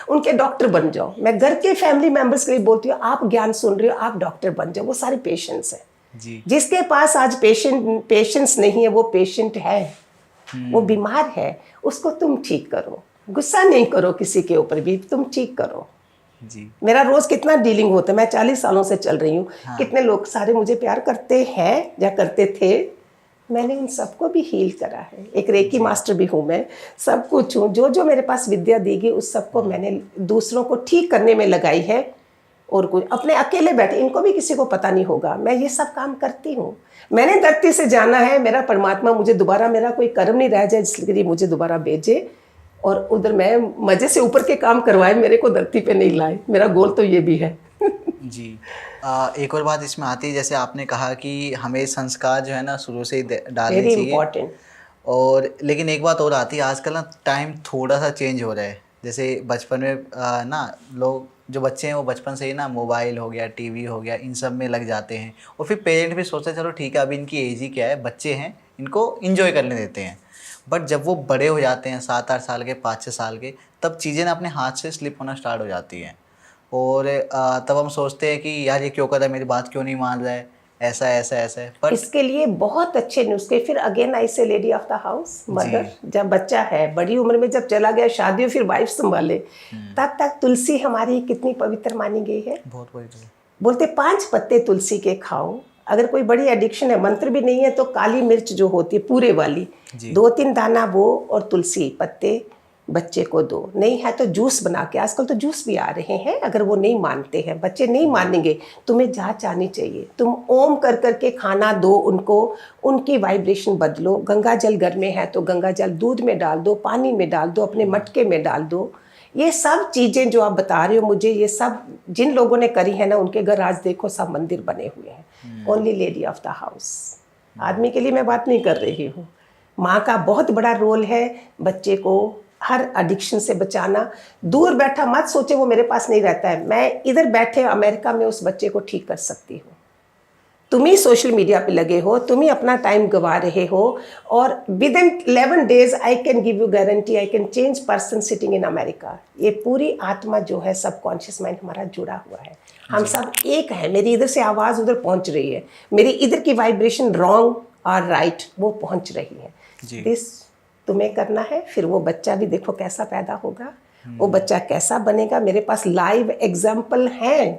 उनके डॉक्टर बन जाओ। मैं घर के फैमिली मेंबर्स के लिए बोलती हूँ, आप ज्ञान सुन रहे हो, आप डॉक्टर बन जाओ। वो सारे पेशेंट्स हैं। जी। जिसके पास आज पेशेंस नहीं है वो पेशेंट है, वो बीमार है, उसको तुम ठीक करो। गुस्सा नहीं करो किसी के ऊपर भी, तुम ठीक करो। जी मेरा रोज कितना डीलिंग होता है, मैं 40 सालों से चल रही हूँ। कितने लोग सारे मुझे प्यार करते हैं या करते थे, मैंने उन सबको भी हील करा है। एक रेकी मास्टर भी हूँ मैं, सब कुछ हूँ। जो जो मेरे पास विद्या दी गई उस सबको मैंने दूसरों को ठीक करने में लगाई है। और कोई अपने अकेले बैठे, इनको भी किसी को पता नहीं होगा, मैं ये सब काम करती हूँ। मैंने धरती से जाना है, मेरा परमात्मा मुझे दोबारा, मेरा कोई कर्म नहीं रह जाए जिसके मुझे दोबारा भेजे और उधर मैं मजे से ऊपर के काम करवाए, मेरे को धरती पे नहीं लाए। मेरा गोल तो ये भी है। जी। एक और बात इसमें आती है, जैसे आपने कहा कि हमें संस्कार जो है ना शुरू से ही डालने वेरी चाहिए। इंपॉर्टेंट। और लेकिन एक बात और आती है, आजकल ना टाइम थोड़ा सा चेंज हो रहा है। जैसे बचपन में ना लोग जो बच्चे हैं वो बचपन से ही ना मोबाइल हो गया, टीवी हो गया, इन सब में लग जाते हैं। और फिर पेरेंट भी सोचते हैं चलो ठीक है अभी इनकी एज ही क्या है, बच्चे हैं, इनको इंजॉय करने देते हैं। बट जब वो बड़े हो जाते हैं 7-8 साल के, 5-6 साल के, तब चीज़ें ना अपने हाथ से स्लिप होना स्टार्ट हो जाती हैं। और तब हम सोचते हैं कि यार ये क्यों कर रहा है, मेरी बात क्यों नहीं मान रहा है, ऐसा ऐसा ऐसा है। बट इसके लिए बहुत अच्छे नुस्खे। फिर अगेन आई से lady of the house, mother. जब बच्चा है बड़ी उम्र में, जब चला गया शादी हो, फिर वाइफ संभाले, तब तक तुलसी हमारी कितनी पवित्र मानी गई है। बहुत पवित्र। बोलते 5 पत्ते तुलसी के खाओ। अगर कोई बड़ी एडिक्शन है, मंत्र भी नहीं है, तो काली मिर्च जो होती है पूरे वाली, 2-3 दाना वो और तुलसी पत्ते बच्चे को दो। नहीं है तो जूस बना के, आजकल तो जूस भी आ रहे हैं। अगर वो नहीं मानते हैं, बच्चे नहीं मानेंगे, तुम्हें जांच आनी चाहिए। तुम ओम कर करके खाना दो उनको, उनकी वाइब्रेशन बदलो। गंगा जल घर में है तो गंगा जल दूध में डाल दो, पानी में डाल दो, अपने मटके में डाल दो। ये सब चीज़ें जो आप बता रहे हो मुझे, ये सब जिन लोगों ने करी है ना, उनके घर आज देखो सब मंदिर बने हुए हैं। Only lady of the house. आदमी के लिए मैं बात नहीं कर रही हूँ। माँ का बहुत बड़ा रोल है बच्चे को हर एडिक्शन से बचाना। दूर बैठा मत सोचे वो मेरे पास नहीं रहता है, मैं इधर बैठे अमेरिका में उस बच्चे को ठीक कर सकती हूँ। तुम ही सोशल मीडिया पे लगे हो, तुम ही अपना टाइम गवा रहे हो, और with in 11 days I can give you guarantee, I can change person sitting in America. ये पूरी आत्मा जो है, सबकॉन्शियस माइंड हमारा जुड़ा हुआ है। हम सब एक है। मेरी इधर से आवाज़ उधर पहुंच रही है, मेरी इधर की वाइब्रेशन रॉन्ग और राइट वो पहुंच रही है। दिस तुम्हें करना है। फिर वो बच्चा भी देखो कैसा पैदा होगा, वो बच्चा कैसा बनेगा। मेरे पास लाइव एग्जाम्पल हैं।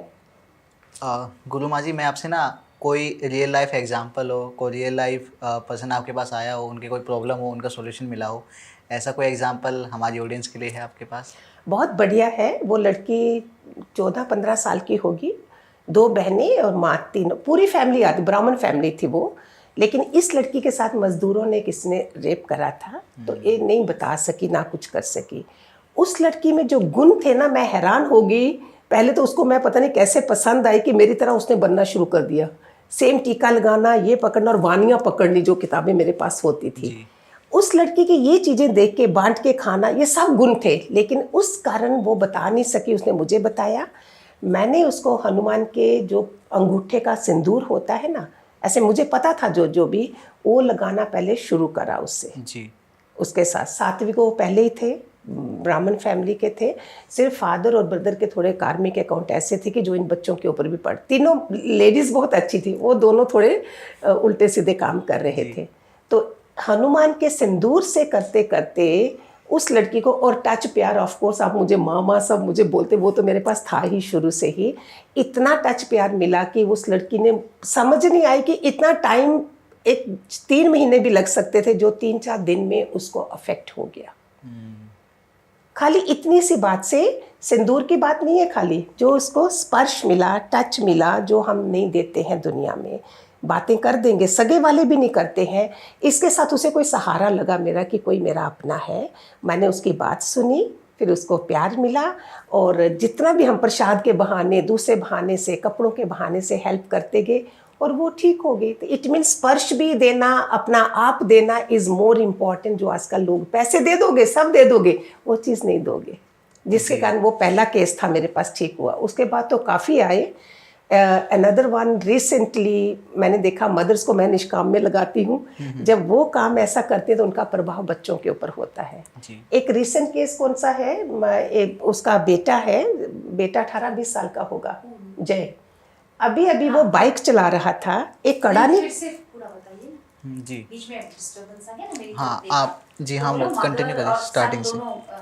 गुरु माँ जी, मैं आपसे ना कोई रियल लाइफ एग्जांपल हो, कोई रियल लाइफ पर्सन आपके पास आया हो, उनके कोई प्रॉब्लम हो, उनका सॉल्यूशन मिला हो, ऐसा कोई एग्जांपल हमारी ऑडियंस के लिए है आपके पास? बहुत बढ़िया है। वो लड़की 14-15 साल की होगी, 2 बहनें और माँ, तीनों, पूरी फैमिली आती, ब्राह्मण फैमिली थी वो। लेकिन इस लड़की के साथ मजदूरों ने किसने रेप करा था, तो ये नहीं बता सकी, ना कुछ कर सकी। उस लड़की में जो गुण थे ना, मैं हैरान हो गई। पहले तो उसको मैं पता नहीं कैसे पसंद आई कि मेरी तरह उसने बनना शुरू कर दिया। सेम टीका लगाना, ये पकड़ना और वानियाँ पकड़नी, जो किताबें मेरे पास होती थी। उस लड़की की ये चीज़ें देख के बांट के खाना, ये सब गुण थे। लेकिन उस कारण वो बता नहीं सकी, उसने मुझे बताया। मैंने उसको हनुमान के जो अंगूठे का सिंदूर होता है ना, ऐसे मुझे पता था जो जो भी, वो लगाना पहले शुरू करा उससे। जी। उसके साथ सात्विक वो पहले ही थे, ब्राह्मण फैमिली के थे। सिर्फ फादर और ब्रदर के थोड़े कार्मिक अकाउंट ऐसे थे कि जो इन बच्चों के ऊपर भी पड़। तीनों लेडीज़ बहुत अच्छी थी, वो दोनों थोड़े उल्टे सीधे काम कर रहे थे। तो हनुमान के सिंदूर से करते करते उस लड़की को, और टच प्यार, ऑफ कोर्स आप मुझे मामा सब मुझे बोलते, वो तो मेरे पास था ही शुरू से ही। इतना टच प्यार मिला कि उस लड़की ने समझ नहीं आई कि इतना टाइम, एक 3 महीने भी लग सकते थे, जो 3-4 दिन में उसको अफेक्ट हो गया। खाली इतनी सी बात से, सिंदूर की बात नहीं है खाली, जो उसको स्पर्श मिला, टच मिला, जो हम नहीं देते हैं दुनिया में। बातें कर देंगे, सगे वाले भी नहीं करते हैं। इसके साथ उसे कोई सहारा लगा मेरा कि कोई मेरा अपना है। मैंने उसकी बात सुनी, फिर उसको प्यार मिला, और जितना भी हम प्रसाद के बहाने, दूसरे बहाने से, कपड़ों के बहाने से हेल्प करते गए, और वो ठीक हो गई। तो इट मीन स्पर्श भी देना, अपना आप देना इज़ मोर इम्पॉर्टेंट। जो आजकल लोग पैसे दे दोगे, सब दे दोगे, वो चीज़ नहीं दोगे, जिसके कारण वो पहला केस था मेरे पास ठीक हुआ। उसके बाद तो काफ़ी आए। अनदर वन रिसेंटली मैंने देखा, मदर्स को मैं निष्काम में लगाती हूँ, जब वो काम ऐसा करते हैं तो उनका प्रभाव बच्चों के ऊपर होता है। एक रिसेंट केस कौन सा है, उसका बेटा है, बेटा 18-20 साल का होगा, जय, अभी अभी वो बाइक चला रहा था, एक कड़ा नहीं, जी बीच में डिस्टर्बेंस आ गया ना मेरी हाँ तरफ देखा। आप जी हाँ तो वो कंटिन्यू करें स्टार्टिंग से।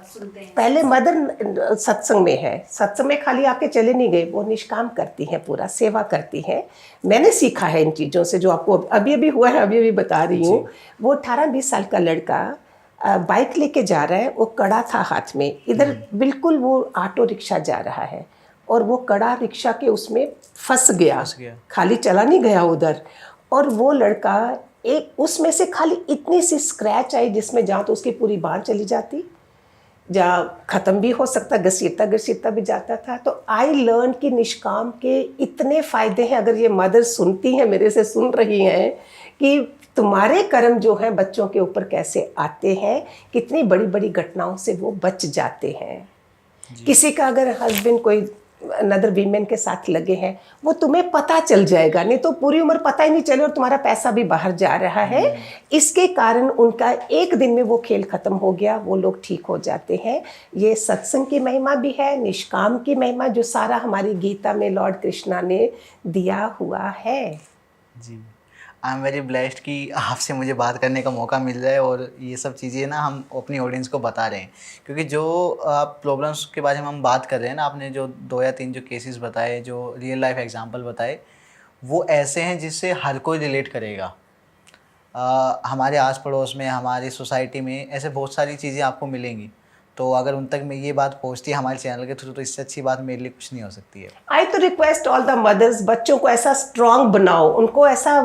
सुनते हैं। पहले मदर सत्संग में है, सत्संग में खाली आके चले नहीं गए, वो निष्काम करती हैं, पूरा सेवा करती हैं। मैंने सीखा है इन चीज़ों से, जो आपको अभी अभी हुआ है, अभी अभी बता रही हूँ। वो 18-20 साल का लड़का बाइक लेके जा रहा है, वो कड़ा था हाथ में, इधर बिल्कुल वो ऑटो रिक्शा जा रहा है और वो कड़ा रिक्शा के उसमें फंस गया, खाली चला नहीं गया उधर। और वो लड़का एक उसमें से खाली इतनी सी स्क्रैच आई जिसमें जहाँ तो उसकी पूरी बाँह चली जाती, जहाँ ख़त्म भी हो सकता, घसीटता घसीटता भी जाता था। तो आई लर्न कि निष्काम के इतने फ़ायदे हैं। अगर ये मदर सुनती हैं, मेरे से सुन रही हैं, कि तुम्हारे कर्म जो हैं बच्चों के ऊपर कैसे आते हैं, कितनी बड़ी बड़ी घटनाओं से वो बच जाते हैं। किसी का अगर हस्बैंड कोई अनदर वीमेन के साथ लगे हैं, वो तुम्हें पता चल जाएगा, नहीं तो पूरी उम्र पता ही नहीं चले और तुम्हारा पैसा भी बाहर जा रहा है। इसके कारण उनका एक दिन में वो खेल खत्म हो गया, वो लोग ठीक हो जाते हैं। ये सत्संग की महिमा भी है, निष्काम की महिमा, जो सारा हमारी गीता में लॉर्ड कृष्णा ने दिया हुआ है। जी आई एम वेरी ब्लेस्ड कि आपसे मुझे बात करने का मौका मिल रहा है और ये सब चीज़ें ना हम अपनी ऑडियंस को बता रहे हैं, क्योंकि जो आप प्रॉब्लम्स के बारे में हम बात कर रहे हैं ना, आपने जो 2 या 3 जो केसेस बताए, जो रियल लाइफ एग्जांपल बताए, वो ऐसे हैं जिससे हर कोई रिलेट करेगा। हमारे आस पड़ोस में, हमारी सोसाइटी में ऐसे बहुत सारी चीज़ें आपको मिलेंगी। तो अगर उन तक में ये बात पहुंचती है हमारे चैनल के थ्रू, तो इससे अच्छी बात मेरे लिए कुछ नहीं हो सकती है। आई तो रिक्वेस्ट ऑल द मदर्स, बच्चों को ऐसा स्ट्रांग बनाओ, उनको ऐसा,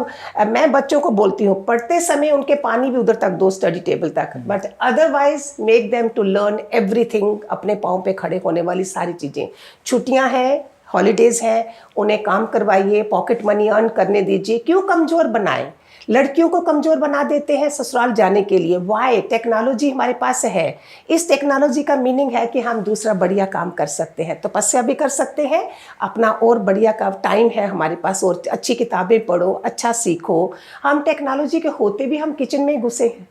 मैं बच्चों को बोलती हूँ पढ़ते समय उनके पानी भी उधर तक दो, स्टडी टेबल तक, but otherwise make them to learn everything, अपने पाँव पे खड़े होने वाली सारी चीज़ें। छुट्टियाँ हैं, हॉलीडेज़ हैं, उन्हें काम करवाइए, पॉकेट मनी अर्न करने दीजिए। क्यों कमज़ोर बनाएं? लड़कियों को कमज़ोर बना देते हैं ससुराल जाने के लिए। वाई? टेक्नोलॉजी हमारे पास है। इस टेक्नोलॉजी का मीनिंग है कि हम दूसरा बढ़िया काम कर सकते हैं, तपस्या भी कर सकते हैं, अपना और बढ़िया का टाइम है हमारे पास, और अच्छी किताबें पढ़ो, अच्छा सीखो। हम टेक्नोलॉजी के होते भी हम किचन में घुसे हैं।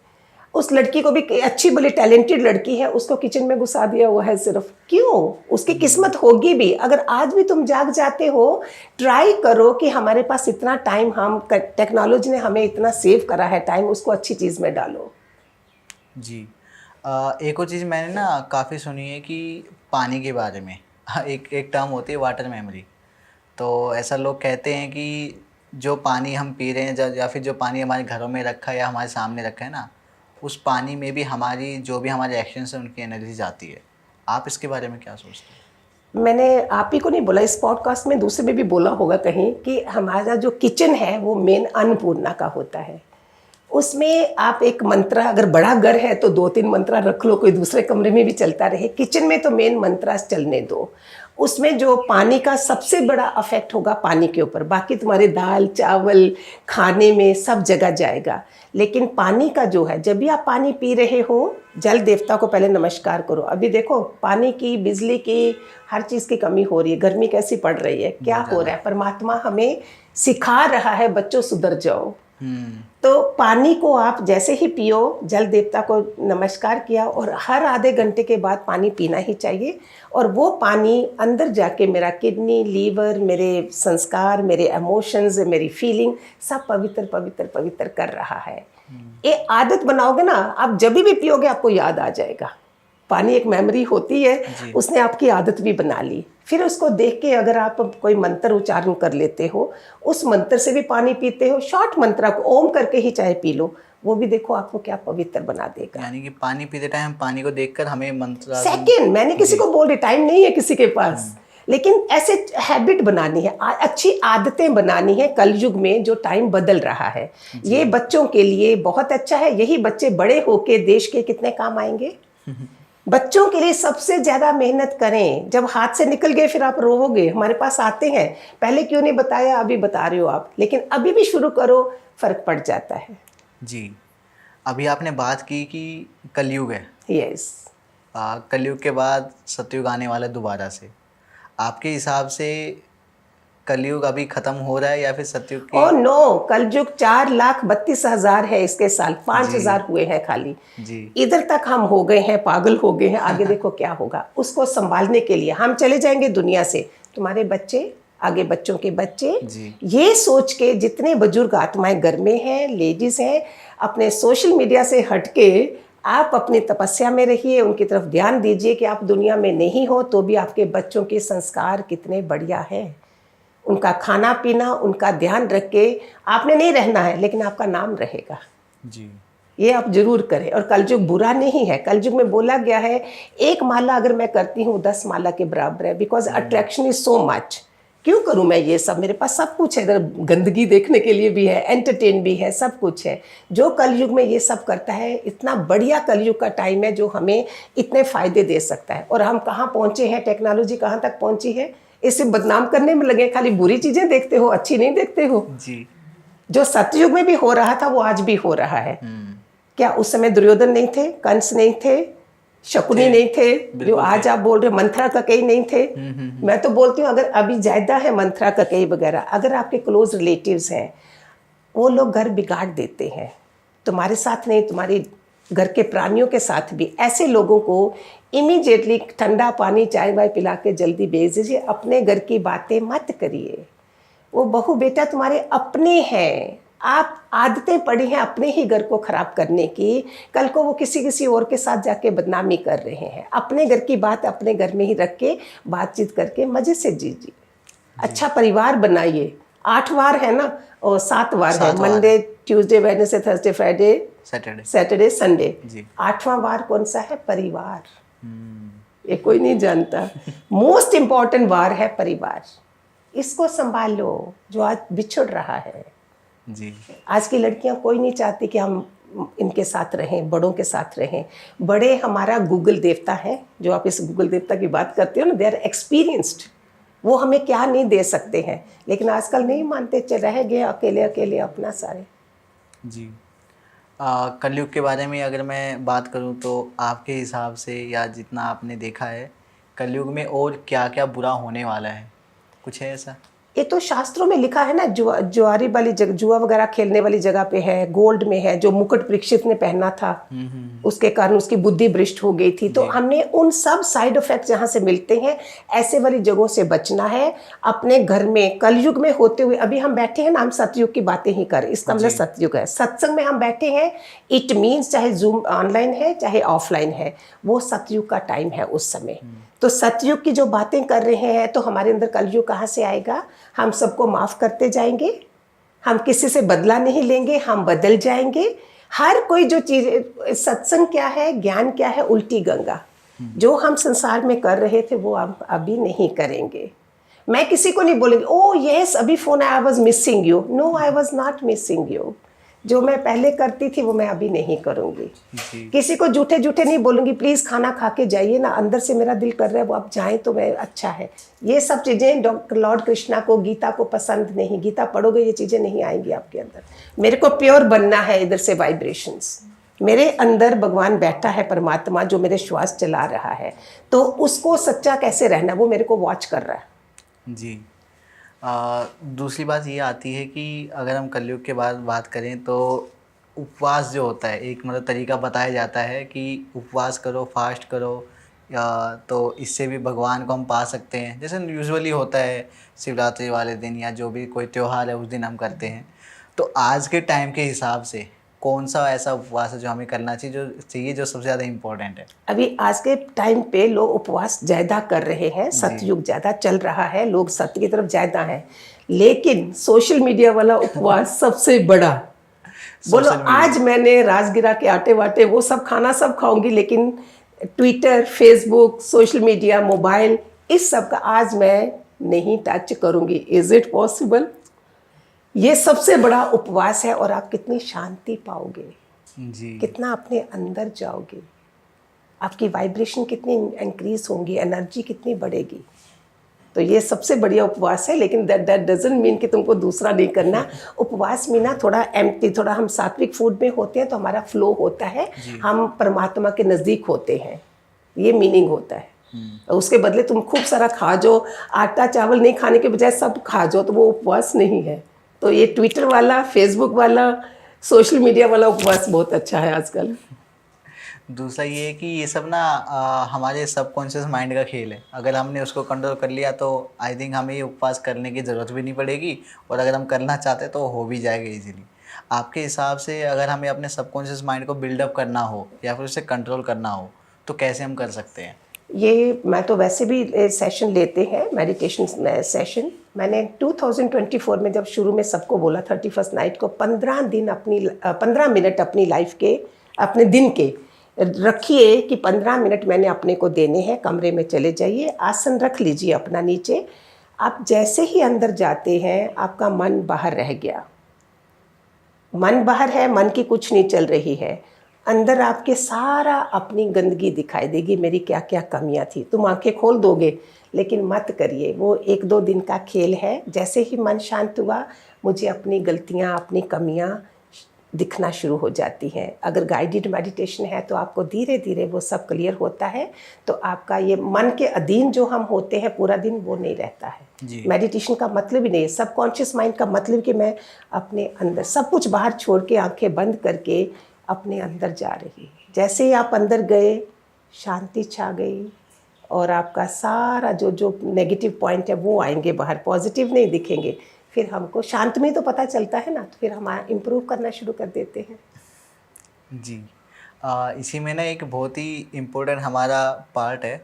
उस लड़की को भी, अच्छी बड़ी टैलेंटेड लड़की है, उसको किचन में घुसा दिया हुआ है सिर्फ। क्यों? उसकी किस्मत होगी भी। अगर आज भी तुम जाग जाते हो, ट्राई करो कि हमारे पास इतना टाइम, हम टेक्नोलॉजी ने हमें इतना सेव करा है टाइम, उसको अच्छी चीज़ में डालो। जी एक और चीज़ मैंने ना काफ़ी सुनी है कि पानी के बारे में एक टर्म होती है वाटर मेमोरी। तो ऐसा लोग कहते हैं कि जो पानी हम पी रहे हैं, या फिर जो पानी हमारे घरों में रखा है या हमारे सामने रखा है ना, उस पानी में भी हमारी जो भी हमारे एक्शंस हैं उनकी एनर्जी जाती है। आप इसके बारे में क्या सोचते हैं? मैंने आप ही को नहीं बोला, इस पॉडकास्ट में दूसरे में भी बोला होगा कहीं, कि हमारा जो किचन है वो मेन अन्नपूर्णा का होता है। उसमें आप एक मंत्रा, अगर बड़ा घर है तो 2-3 मंत्रा रख लो, कोई दूसरे कमरे में भी चलता रहे। किचन में तो मेन मंत्रा चलने दो। उसमें जो पानी का सबसे बड़ा अफेक्ट होगा पानी के ऊपर, बाकी तुम्हारे दाल चावल खाने में सब जगह जाएगा, लेकिन पानी का जो है, जब भी आप पानी पी रहे हो, जल देवता को पहले नमस्कार करो। अभी देखो पानी की, बिजली की, हर चीज़ की कमी हो रही है, गर्मी कैसी पड़ रही है, क्या हो रहा है। परमात्मा हमें सिखा रहा है, बच्चों सुधर जाओ। तो पानी को आप जैसे ही पियो, जल देवता को नमस्कार किया, और हर आधे घंटे के बाद पानी पीना ही चाहिए। और वो पानी अंदर जाके मेरा किडनी, लीवर, मेरे संस्कार, मेरे इमोशंस, मेरी फीलिंग सब पवित्र पवित्र पवित्र कर रहा है। ये आदत बनाओगे ना, आप जब भी पियोगे आपको याद आ जाएगा। पानी एक मेमोरी होती है, उसने आपकी आदत भी बना ली। फिर उसको देख के अगर आप कोई मंत्र उच्चारण कर लेते हो, उस मंत्र से भी पानी पीते हो, शॉर्ट मंत्र को ओम करके ही चाहे पी लो, वो भी देखो आपको क्या पवित्र बना देगा। यानी कि पानी पीते टाइम पानी को देखकर हमें मंत्र, सेकंड, मैंने किसी को बोल रही, टाइम नहीं है किसी के पास, लेकिन ऐसे हैबिट बनानी है, अच्छी आदतें बनानी है। कलयुग में जो टाइम बदल रहा है, ये बच्चों के लिए बहुत अच्छा है। यही बच्चे बड़े होके देश के कितने काम आएंगे। बच्चों के लिए सबसे ज़्यादा मेहनत करें। जब हाथ से निकल गए फिर आप रोवोगे, हमारे पास आते हैं, पहले क्यों नहीं बताया, अभी बता रहे हो आप, लेकिन अभी भी शुरू करो, फ़र्क पड़ जाता है। जी अभी आपने बात की कि कलयुग है। यस। कलयुग के बाद सतयुग आने वाला है दोबारा से। आपके हिसाब से कलयुग अभी खत्म हो रहा है या फिर सतयुग की? ओ नो, कलयुग 4,32,000 है इसके साल, 5,000 हुए हैं खाली। जी इधर तक हम हो गए हैं, पागल हो गए हैं, आगे देखो क्या होगा। उसको संभालने के लिए हम चले जाएंगे दुनिया से, तुम्हारे बच्चे, आगे बच्चों के बच्चे, जी ये सोच के जितने बुजुर्ग आत्माएं घर में हैं, लेडीज हैं, अपने सोशल मीडिया से हटके आप अपनी तपस्या में रहिए, उनकी तरफ ध्यान दीजिए कि आप दुनिया में नहीं हो तो भी आपके बच्चों के संस्कार कितने बढ़िया है। उनका खाना पीना, उनका ध्यान रख के, आपने नहीं रहना है लेकिन आपका नाम रहेगा, जी ये आप जरूर करें। और कलयुग बुरा नहीं है, कलयुग में बोला गया है 1 माला अगर मैं करती हूँ 10 माला के बराबर है, because attraction is so much. क्यों करूँ मैं ये सब, मेरे पास सब कुछ है, इधर गंदगी देखने के लिए भी है, एंटरटेन भी है, सब कुछ है। जो कलयुग में ये सब करता है, इतना बढ़िया कलयुग का टाइम है जो हमें इतने फायदे दे सकता है। और हम कहाँ पहुँचे हैं, टेक्नोलॉजी कहाँ तक पहुँची है, इसे बदनाम करने में लगे। खाली बुरी चीज़ें देखते हो, अच्छी नहीं देखते हो। जी जो सतयुग में भी हो रहा था वो आज भी हो रहा है। क्या उस समय दुर्योधन नहीं थे, कंस नहीं थे, शकुनी नहीं थे, जो आज आप बोल रहे मंथरा ककेई नहीं थे। मैं तो बोलती हूँ अगर अभी ज्यादा है मंथरा ककेई वगैरह, अगर आपके क्लोज रिलेटिव्स हैं, वो लोग घर बिगाड़ देते हैं, तुम्हारे साथ नहीं, तुम्हारे घर के प्राणियों के साथ भी। ऐसे लोगों को इमीडिएटली ठंडा पानी चाय वाय पिला के जल्दी भेज दीजिए, अपने घर की बातें मत करिए। वो बहू बेटा तुम्हारे अपने हैं, आप आदतें पड़ी हैं अपने ही घर को खराब करने की, कल को वो किसी और के साथ जाके बदनामी कर रहे हैं। अपने घर की बात अपने घर में ही रख के बातचीत करके मजे से जीजिए, अच्छा परिवार बनाइए। 8 वार है ना, और 7 वार है, Monday Tuesday Wednesday Thursday Friday Saturday Sunday. 8वां वार कौन सा है, परिवार। ये कोई नहीं जानता, मोस्ट इम्पॉर्टेंट वार है परिवार, इसको संभालो जो आज बिछुड़ रहा है। जी आज की लड़कियां कोई नहीं चाहती कि हम इनके साथ रहें, बड़ों के साथ रहें। बड़े हमारा गूगल देवता है, जो आप इस गूगल देवता की बात करते हो ना, दे आर एक्सपीरियंस्ड, वो हमें क्या नहीं दे सकते हैं। लेकिन आजकल नहीं मानते, चल रह गए अकेले अकेले अपना सारे। जी कलयुग के बारे में अगर मैं बात करूं तो आपके हिसाब से या जितना आपने देखा है, कलयुग में और क्या क्या बुरा होने वाला है, कुछ है ऐसा? ये तो शास्त्रों में लिखा है ना, जुआरी वाली जगह, जुआ वगैरह खेलने वाली जगह पे है, गोल्ड में है, जो मुकुट परीक्षित ने पहना था उसके कारण उसकी बुद्धि भ्रष्ट हो गई थी। तो हमने उन सब साइड इफेक्ट जहाँ से मिलते हैं, ऐसे वाली जगहों से बचना है। अपने घर में कलयुग में होते हुए, अभी हम बैठे हैं ना, हम सतयुग की बातें ही कर, इसका मतलब सतयुग है, सत्संग में हम बैठे हैं, इट मीन्स चाहे जूम ऑनलाइन है चाहे ऑफलाइन है, वो सतयुग का टाइम है उस समय। तो सतयुग की जो बातें कर रहे हैं, तो हमारे अंदर कलयुग कहाँ से आएगा? हम सबको माफ़ करते जाएंगे, हम किसी से बदला नहीं लेंगे, हम बदल जाएंगे। हर कोई जो चीज़, सत्संग क्या है, ज्ञान क्या है, उल्टी गंगा। जो हम संसार में कर रहे थे वो हम अभी नहीं करेंगे। मैं किसी को नहीं बोलूँगी ओ यस अभी फ़ोन आया, I was missing you, no I was not missing you. जो मैं पहले करती थी वो मैं अभी नहीं करूँगी। किसी को झूठे झूठे नहीं बोलूँगी, प्लीज़ खाना खा के जाइए ना, अंदर से मेरा दिल कर रहा है वो आप जाएं तो मैं अच्छा है। ये सब चीज़ें डॉक्टर लॉर्ड कृष्णा को, गीता को पसंद नहीं। गीता पढ़ोगे ये चीज़ें नहीं आएंगी आपके अंदर। मेरे को प्योर बनना है इधर से वाइब्रेशंस। मेरे अंदर भगवान बैठा है, परमात्मा जो मेरे श्वास चला रहा है, तो उसको सच्चा कैसे रहना वो मेरे को वॉच कर रहा है। जी दूसरी बात ये आती है कि अगर हम कलयुग के बाद बात करें तो उपवास जो होता है, एक मतलब तरीका बताया जाता है कि उपवास करो, फास्ट करो, या तो इससे भी भगवान को हम पा सकते हैं। जैसे यूजुअली होता है शिवरात्रि वाले दिन या जो भी कोई त्यौहार है उस दिन हम करते हैं। तो आज के टाइम के हिसाब से कौन सा ऐसा उपवास है जो हमें करना चाहिए जो सबसे ज़्यादा इम्पोर्टेंट है? अभी आज के टाइम पे लोग उपवास ज़्यादा कर रहे हैं, सतयुग ज़्यादा चल रहा है, लोग सत्य की तरफ ज़्यादा हैं। लेकिन सोशल मीडिया वाला उपवास सबसे बड़ा। बोलो आज मैंने राजगिरा के आटे वाटे वो सब खाना सब खाऊंगी, लेकिन Twitter, Facebook, social media, mobile, इस सब का आज मैं नहीं टच करूंगी। Is it possible? ये सबसे बड़ा उपवास है। और आप कितनी शांति पाओगे जी, कितना अपने अंदर जाओगे, आपकी वाइब्रेशन कितनी इंक्रीज होंगी, एनर्जी कितनी बढ़ेगी। तो ये सबसे बढ़िया उपवास है। लेकिन दैट डजंट मीन कि तुमको दूसरा नहीं करना। उपवास में ना थोड़ा एम्प्टी, थोड़ा हम सात्विक फूड में होते हैं तो हमारा फ्लो होता है, हम परमात्मा के नज़दीक होते हैं, ये मीनिंग होता है। उसके बदले तुम खूब सारा खा जो, आटा चावल नहीं खाने के बजाय सब खा जो, तो वो उपवास नहीं है। तो ये ट्विटर वाला, फेसबुक वाला, सोशल मीडिया वाला उपवास बहुत अच्छा है आजकल। दूसरा ये है कि ये सब ना हमारे सबकॉन्शियस माइंड का खेल है। अगर हमने उसको कंट्रोल कर लिया तो आई थिंक हमें ये उपवास करने की ज़रूरत भी नहीं पड़ेगी, और अगर हम करना चाहते तो हो भी जाएगा इजीली। आपके हिसाब से अगर हमें अपने सबकॉन्शियस माइंड को बिल्डअप करना हो या फिर उसे कंट्रोल करना हो तो कैसे हम कर सकते हैं? ये मैं तो वैसे भी सेशन लेते हैं, मेडिटेशन सेशन। मैंने 2024 में जब शुरू में सबको बोला 31st नाइट को 15 मिनट अपनी लाइफ के, अपने दिन के रखिए कि 15 मिनट मैंने अपने को देने हैं। कमरे में चले जाइए, आसन रख लीजिए अपना नीचे। आप जैसे ही अंदर जाते हैं आपका मन बाहर रह गया, मन बाहर है, मन की कुछ नहीं चल रही है। अंदर आपके सारा अपनी गंदगी दिखाई देगी, मेरी क्या क्या कमियां थी। तुम आंखें खोल दोगे, लेकिन मत करिए, वो 1-2 दिन का खेल है। जैसे ही मन शांत हुआ, मुझे अपनी गलतियां, अपनी कमियां दिखना शुरू हो जाती हैं। अगर गाइडेड मेडिटेशन है तो आपको धीरे धीरे वो सब क्लियर होता है। तो आपका ये मन के अधीन जो हम होते हैं पूरा दिन, वो नहीं रहता है। मेडिटेशन का मतलब ही नहीं है, सबकॉन्शियस माइंड का मतलब कि मैं अपने अंदर सब कुछ बाहर छोड़ के, आंखें बंद करके अपने अंदर जा रही। जैसे ही आप अंदर गए, शांति छा गई, और आपका सारा जो जो नेगेटिव पॉइंट है वो आएंगे बाहर, पॉजिटिव नहीं दिखेंगे। फिर हमको शांत में तो पता चलता है ना, तो फिर हम इम्प्रूव करना शुरू कर देते हैं। जी। इसी में ना एक बहुत ही इम्पोर्टेंट हमारा पार्ट है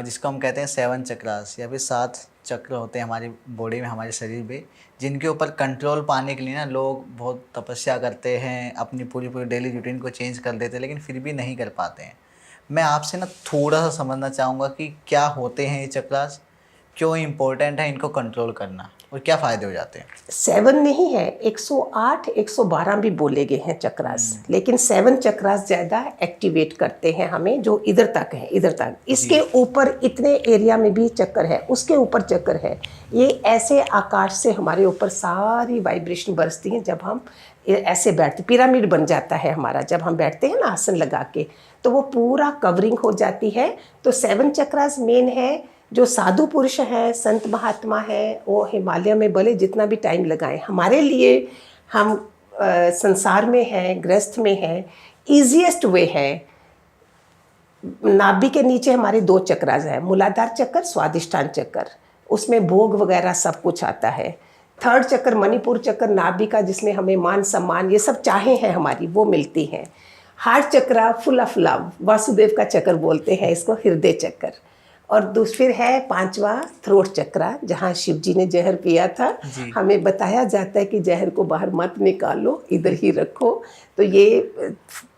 जिसको हम कहते हैं 7 चक्रास, या फिर 7 चक्र होते हैं हमारी बॉडी में, हमारे शरीर में, जिनके ऊपर कंट्रोल पाने के लिए ना लोग बहुत तपस्या करते हैं, अपनी पूरी पूरी डेली रूटीन को चेंज कर देते हैं, लेकिन फिर भी नहीं कर पाते हैं। मैं आपसे ना थोड़ा सा समझना चाहूँगा कि क्या होते हैं ये चक्रास, क्यों इम्पोर्टेंट है इनको कंट्रोल करना, और क्या फ़ायदे हो जाते हैं? 7 नहीं है, 108, 112 भी बोले गए हैं चक्रास, लेकिन 7 चक्रास ज़्यादा एक्टिवेट करते हैं हमें, जो इधर तक है, इधर तक। इसके ऊपर इतने एरिया में भी चक्कर है, उसके ऊपर चक्कर है। ये ऐसे आकाश से हमारे ऊपर सारी वाइब्रेशन बरसती हैं जब हम ऐसे बैठते, पिरामिड बन जाता है हमारा जब हम बैठते हैं ना आसन लगा के, तो वो पूरा कवरिंग हो जाती है। तो 7 चक्रास मेन है। जो साधु पुरुष हैं, संत महात्मा हैं, वो हिमालय में भले जितना भी टाइम लगाएं, हमारे लिए हम संसार में हैं, गृहस्थ में हैं, ईजीएस्ट वे है। नाभि के नीचे हमारे 2 चक्रास हैं, मूलाधार चक्र, स्वादिष्ठान चक्र, उसमें भोग वगैरह सब कुछ आता है। 3rd चक्र मणिपुर चक्र नाभि का, जिसमें हमें मान सम्मान ये सब चाहें हैं हमारी, वो मिलती हैं। हार्ट चक्र फुल ऑफ लव, वासुदेव का चक्र बोलते हैं इसको, हृदय चक्र। और फिर है 5वां थ्रोट चक्र, जहाँ शिव जी ने जहर पिया था। हमें बताया जाता है कि जहर को बाहर मत निकालो, इधर ही रखो। तो ये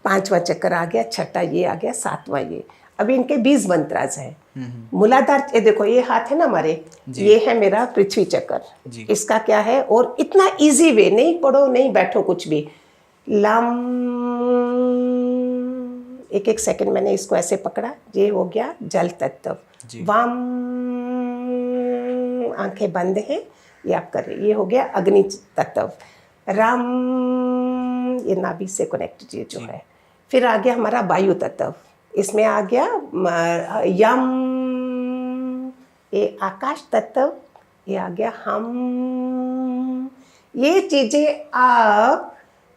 5वां चक्र आ गया, 6ठा ये आ गया, 7वां ये। अभी इनके 20 मंत्रास हैं। मूलाधार, ये देखो ये हाथ है ना हमारे, ये है मेरा पृथ्वी चक्र। इसका क्या है, और इतना इजी वे, नहीं पढ़ो नहीं बैठो कुछ भी, लम, एक सेकंड मैंने इसको ऐसे पकड़ा, ये हो गया जल तत्व। वाम, आंखें बंद हैं, ये आप कर रहे, ये हो गया अग्नि तत्व। राम, ये नाभि से कनेक्टेड ये जो है। फिर आ गया हमारा वायु तत्व, इसमें आ गया यम, ये आकाश तत्व, ये आ गया हम। ये चीजें आप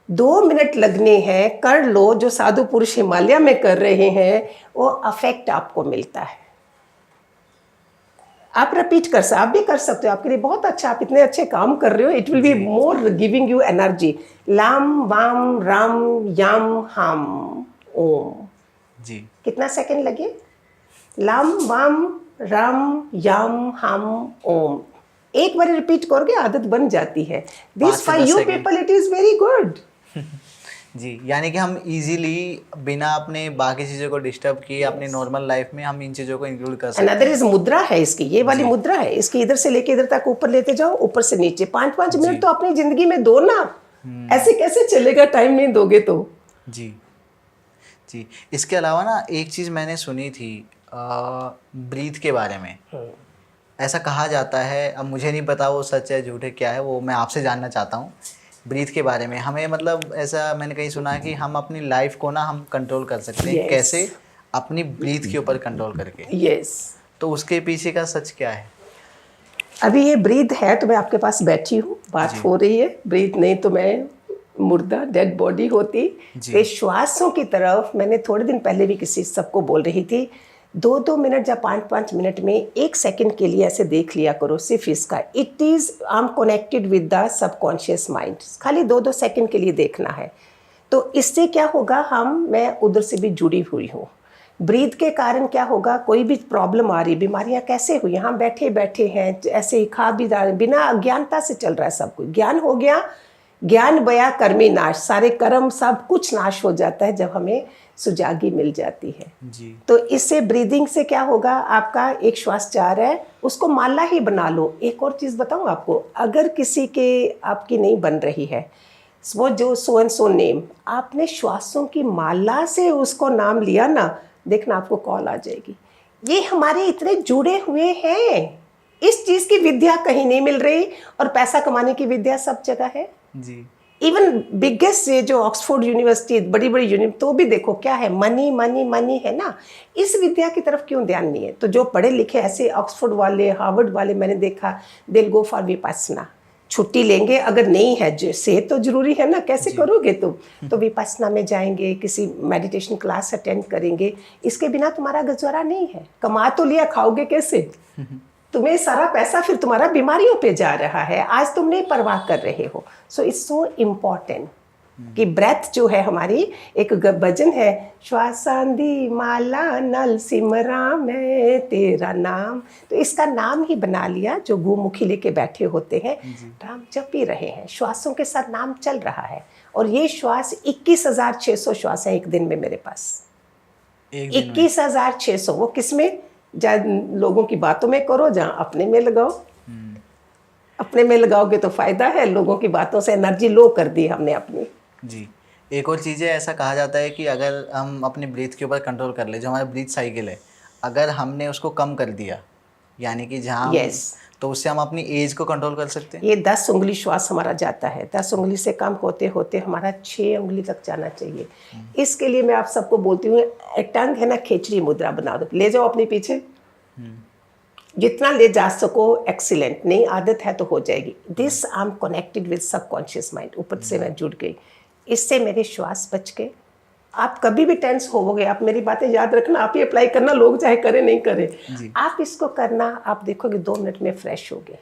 2 मिनट लगने हैं, कर लो। जो साधु पुरुष हिमालय में कर रहे हैं, वो अफेक्ट आपको मिलता है। आप रिपीट आप भी कर सकते हो, आपके लिए बहुत अच्छा, आप इतने अच्छे काम कर रहे हो, it will be more giving you energy. लाम वाम राम याम हम ओम। जी, कितना सेकंड लगे? लाम वाम राम याम हम ओम। एक बार रिपीट करोगे आदत बन जाती है। This for you people it is very good. जी, यानी कि हम इजीली बिना अपने बाकी चीज़ों को डिस्टर्ब किए अपनी नॉर्मल लाइफ में हम इन चीज़ों को इंक्लूड कर सकते हैं। अनदर इज मुद्रा है इसकी, ये वाली मुद्रा है इसकी, इधर से लेके इधर तक ऊपर लेते जाओ, ऊपर से नीचे। 5-5 मिनट तो अपनी जिंदगी में दो ना, ऐसे कैसे चलेगा, टाइम नहीं दोगे तो। जी जी। इसके अलावा ना एक चीज़ मैंने सुनी थी ब्रीथ के बारे में। ऐसा कहा जाता है, अब मुझे नहीं पता वो सच है झूठ है क्या है, वो मैं आपसे जानना चाहता हूँ। ब्रीथ के बारे में हमें, मतलब ऐसा मैंने कहीं सुना है कि हम अपनी लाइफ को ना हम कंट्रोल कर सकते हैं। कैसे? अपनी ब्रीथ के ऊपर कंट्रोल करके। यस। तो उसके पीछे का सच क्या है? अभी ये ब्रीथ है तो मैं आपके पास बैठी हूँ, बात हो रही है। ब्रीथ नहीं तो मैं मुर्दा, डेड बॉडी होती। तो श्वासों की तरफ मैंने थोड़े दिन पहले भी किसी सबको बोल रही थी, 2-2 मिनट या 5-5 मिनट में 1 सेकंड के लिए ऐसे देख लिया करो सिर्फ इसका। It is I am connected with the subconscious mind. खाली 2-2 सेकंड के लिए देखना है। तो इससे क्या होगा, मैं उधर से भी जुड़ी हुई हूँ। ब्रीथ के कारण क्या होगा, कोई भी प्रॉब्लम आ रही, बीमारियां कैसे हुई, हम बैठे बैठे हैं ऐसे ही खा भी रहे, बिना अज्ञानता से चल रहा है सब कुछ। ज्ञान हो गया, ज्ञान बया कर्मी नाश, सारे कर्म सब कुछ नाश हो जाता है जब हमें सुजागी मिल जाती है जी। तो इससे ब्रीदिंग से क्या होगा, आपका एक श्वास जा रहा है उसको माला ही बना लो। एक और चीज़ बताऊँ आपको, अगर किसी के आपकी नहीं बन रही है, वो जो सो एंड सो नेम, आपने श्वासों की माला से उसको नाम लिया ना, देखना आपको कॉल आ जाएगी। ये हमारे इतने जुड़े हुए हैं, इस चीज़ की विद्या कहीं नहीं मिल रही, और पैसा कमाने की विद्या सब जगह है जी। इवन बिगेस्ट ये जो ऑक्सफोर्ड यूनिवर्सिटी, बड़ी बड़ी यूनिवर्सिटी, तो भी देखो क्या है, मनी मनी मनी है ना। इस विद्या की तरफ क्यों ध्यान नहीं है? तो जो पढ़े लिखे ऐसे ऑक्सफोर्ड वाले, हार्वर्ड वाले, मैंने देखा, दिल गो फॉर विपस्सना। छुट्टी लेंगे, अगर नहीं है सेहत तो जरूरी है ना, कैसे करोगे तुम? तो विपस्सना में जाएंगे, किसी मेडिटेशन क्लास अटेंड करेंगे। इसके बिना तुम्हारा गुजारा नहीं है। कमा तो लिया, खाओगे कैसे? तुम्हें सारा पैसा फिर तुम्हारा बीमारियों पे जा रहा है, आज तुम नहीं परवाह कर रहे हो। सो इट्स सो इम्पॉर्टेंट कि ब्रेथ जो है हमारी, एक भजन है, श्वासांदी माला नल सिमरा मैं तेरा नाम। तो इसका नाम ही बना लिया, जो गुमुखी लेके बैठे होते हैं, राम जप ही रहे हैं, श्वासों के साथ नाम चल रहा है। और ये श्वास 21,600 श्वास है एक दिन में मेरे पास। 21,600। वो किस में? जहाँ लोगों की बातों में करो, जहाँ अपने में लगाओ। अपने में लगाओगे तो फायदा है, लोगों की बातों से एनर्जी लो कर दी हमने अपनी। जी। एक और चीज़ है, ऐसा कहा जाता है कि अगर हम अपने ब्रीथ के ऊपर कंट्रोल कर ले, जो हमारा ब्रीथ साइकिल है, अगर हमने उसको कम कर दिया, यानी कि जहाँ तो उससे हम अपनी एज को कंट्रोल कर सकते हैं। ये 10 उंगली श्वास हमारा जाता है, 10 उंगली से कम होते होते हमारा 6 उंगली तक जाना चाहिए। इसके लिए मैं आप सबको बोलती हूँ, टंग है ना, खेचरी मुद्रा बना दो, ले जाओ अपने पीछे, जितना ले जा सको एक्सीलेंट। नहीं आदत है तो हो जाएगी। This I am connected with subconscious mind, ऊपर से मैं जुड़ गई, इससे मेरे श्वास बच गए। आप कभी भी टेंस होवोगे, आप मेरी बातें याद रखना, आप ही अप्लाई करना, लोग चाहे करें नहीं करें, आप इसको करना, आप देखोगे 2 मिनट में फ्रेश हो गए।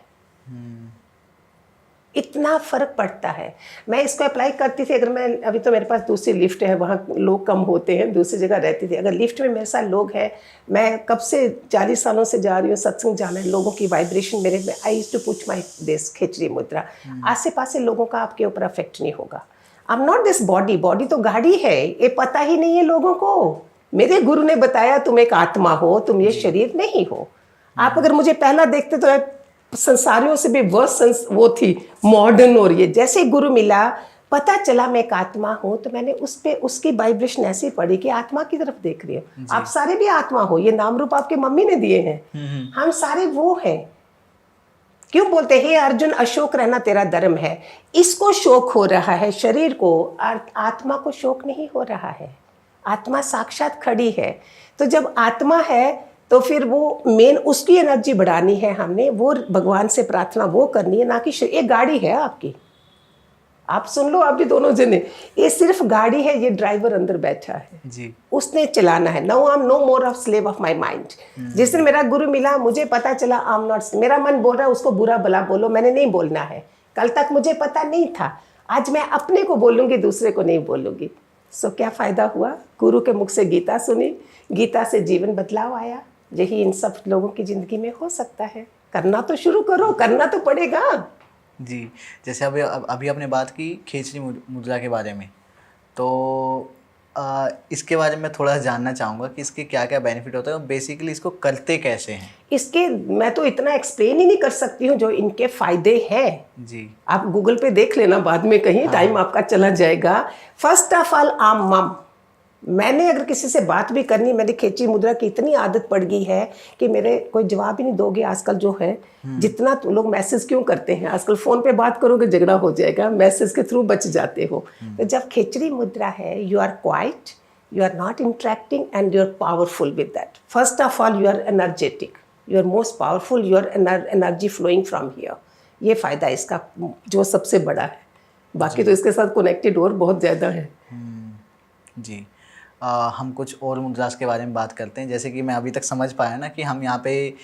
इतना फर्क पड़ता है। मैं इसको अप्लाई करती थी, अगर मैं, अभी तो मेरे पास दूसरी लिफ्ट है, वहाँ लोग कम होते हैं, दूसरी जगह रहती थी, अगर लिफ्ट में मेरे साथ लोग हैं, मैं कब से 40 सालों से जा रही हूँ, सत्संग जाना है, लोगों की वाइब्रेशन मेरे में, I used to put my this Khechari mudra. आसे पासे लोगों का आपके ऊपर अफेक्ट नहीं होगा। I am not this body, body तो गाड़ी है, ये पता ही नहीं है लोगों को। मेरे गुरु ने बताया तुम एक आत्मा हो, तुम ये शरीर नहीं हो। आप अगर मुझे पहला देखते तो संसारियों से भी वर्स वो थी, मॉडर्न। और ये जैसे गुरु मिला, पता चला मैं एक आत्मा हूँ, तो मैंने उस पे उसकी वाइब्रेशन ऐसी पड़ी कि आत्मा की तरफ देख रही हूँ। आप सारे भी आत्मा हो, ये नाम रूप आपके मम्मी ने दिए हैं, हम सारे वो हैं। क्यों बोलते हैं, हे अर्जुन अशोक रहना तेरा धर्म है। इसको शोक हो रहा है शरीर को, आत्मा को शोक नहीं हो रहा है। आत्मा साक्षात खड़ी है। तो जब आत्मा है तो फिर वो मेन उसकी एनर्जी बढ़ानी है हमने, वो भगवान से प्रार्थना वो करनी है, ना कि ये गाड़ी है आपकी। आप सुन लो, आप भी दोनों जने, ये सिर्फ गाड़ी है, ये ड्राइवर अंदर बैठा है जी, उसने चलाना है। Now I am no more of slave of my mind. जिस दिन मेरा गुरु मिला, मुझे पता चला आई एम नॉट, मेरा मन बोल रहा है उसको बुरा भला बोलो, मैंने नहीं बोलना है। कल तक मुझे पता नहीं था, आज मैं अपने को बोलूँगी, दूसरे को नहीं बोलूँगी। सो क्या फ़ायदा हुआ? गुरु के मुख से गीता सुनी, गीता से जीवन बदलाव आया। यही इन सब लोगों की ज़िंदगी में हो सकता है। करना तो शुरू करो, करना तो पड़ेगा। जी। जैसे अभी आपने बात की खेचरी मुद्रा के बारे में, तो इसके बारे में थोड़ा जानना चाहूँगा कि इसके क्या क्या बेनिफिट होते हैं और बेसिकली इसको करते कैसे हैं। इसके मैं तो इतना एक्सप्लेन ही नहीं कर सकती हूँ जो इनके फ़ायदे हैं। जी, आप गूगल पे देख लेना बाद में कहीं, टाइम आपका चला जाएगा। फर्स्ट ऑफ ऑल आम मम, मैंने अगर किसी से बात भी करनी, मेरी खेचरी मुद्रा की इतनी आदत पड़ गई है कि मेरे कोई जवाब ही नहीं दोगे आजकल जो है। जितना तुम लोग मैसेज क्यों करते हैं आजकल, फ़ोन पे बात करोगे झगड़ा हो जाएगा, मैसेज के थ्रू बच जाते हो। तो जब खेचरी मुद्रा है, you are quiet, You are not interacting and you are powerful with that. First of all, you are energetic. You are most powerful. Your energy flowing from here. ये फ़ायदा इसका जो सबसे बड़ा है. बाकी तो इसके साथ कनेक्टेड और बहुत ज़्यादा है. जी हम कुछ और मुद्रास के बारे में बात करते हैं. जैसे कि मैं अभी तक समझ पाया ना कि हम यहाँ पे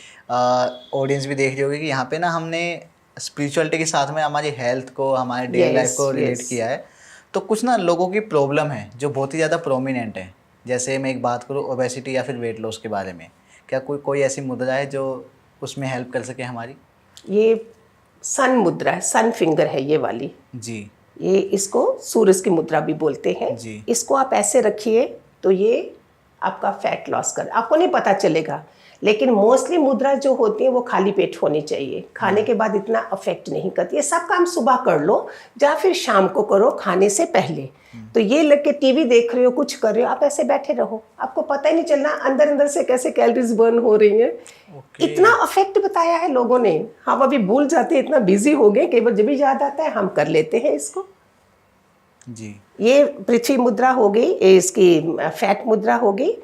ऑडियंस भी देख रही होगी कि यहाँ पे ना हमने स्पिरिचुअलिटी के साथ में हमारी हेल्थ को, हमारे डेली लाइफ को रिलेट किया है. तो कुछ ना लोगों की प्रॉब्लम है जो बहुत ही ज़्यादा प्रोमिनेंट है. जैसे मैं एक बात करूँ ओबेसिटी या फिर वेट लॉस के बारे में, क्या कोई ऐसी मुद्रा है जो उसमें हेल्प कर सके हमारी? ये सन मुद्रा है, सन फिंगर है ये वाली जी. ये इसको सूरज की मुद्रा भी बोलते हैं जी. इसको आप ऐसे रखिए तो ये आपका फैट लॉस कर, आपको नहीं पता चलेगा, लेकिन मोस्टली मुद्रा जो होती है वो खाली पेट होनी चाहिए. खाने के बाद इतना अफेक्ट नहीं करती. ये सब काम सुबह कर लो या फिर शाम को करो खाने से पहले. तो ये लग के टीवी देख रहे हो, कुछ कर रहे हो, आप ऐसे बैठे रहो, आपको पता ही नहीं चलना अंदर अंदर से कैसे कैलोरीज बर्न हो रही हैं. इतना अफेक्ट बताया है लोगों ने. हम अभी भूल जाते हैं, इतना बिजी हो गए, केवल जब भी याद आता है हम कर लेते हैं इसको. जी. ये पृथ्वी मुद्रा हो गई, इसकी फैट मुद्रा हो गई.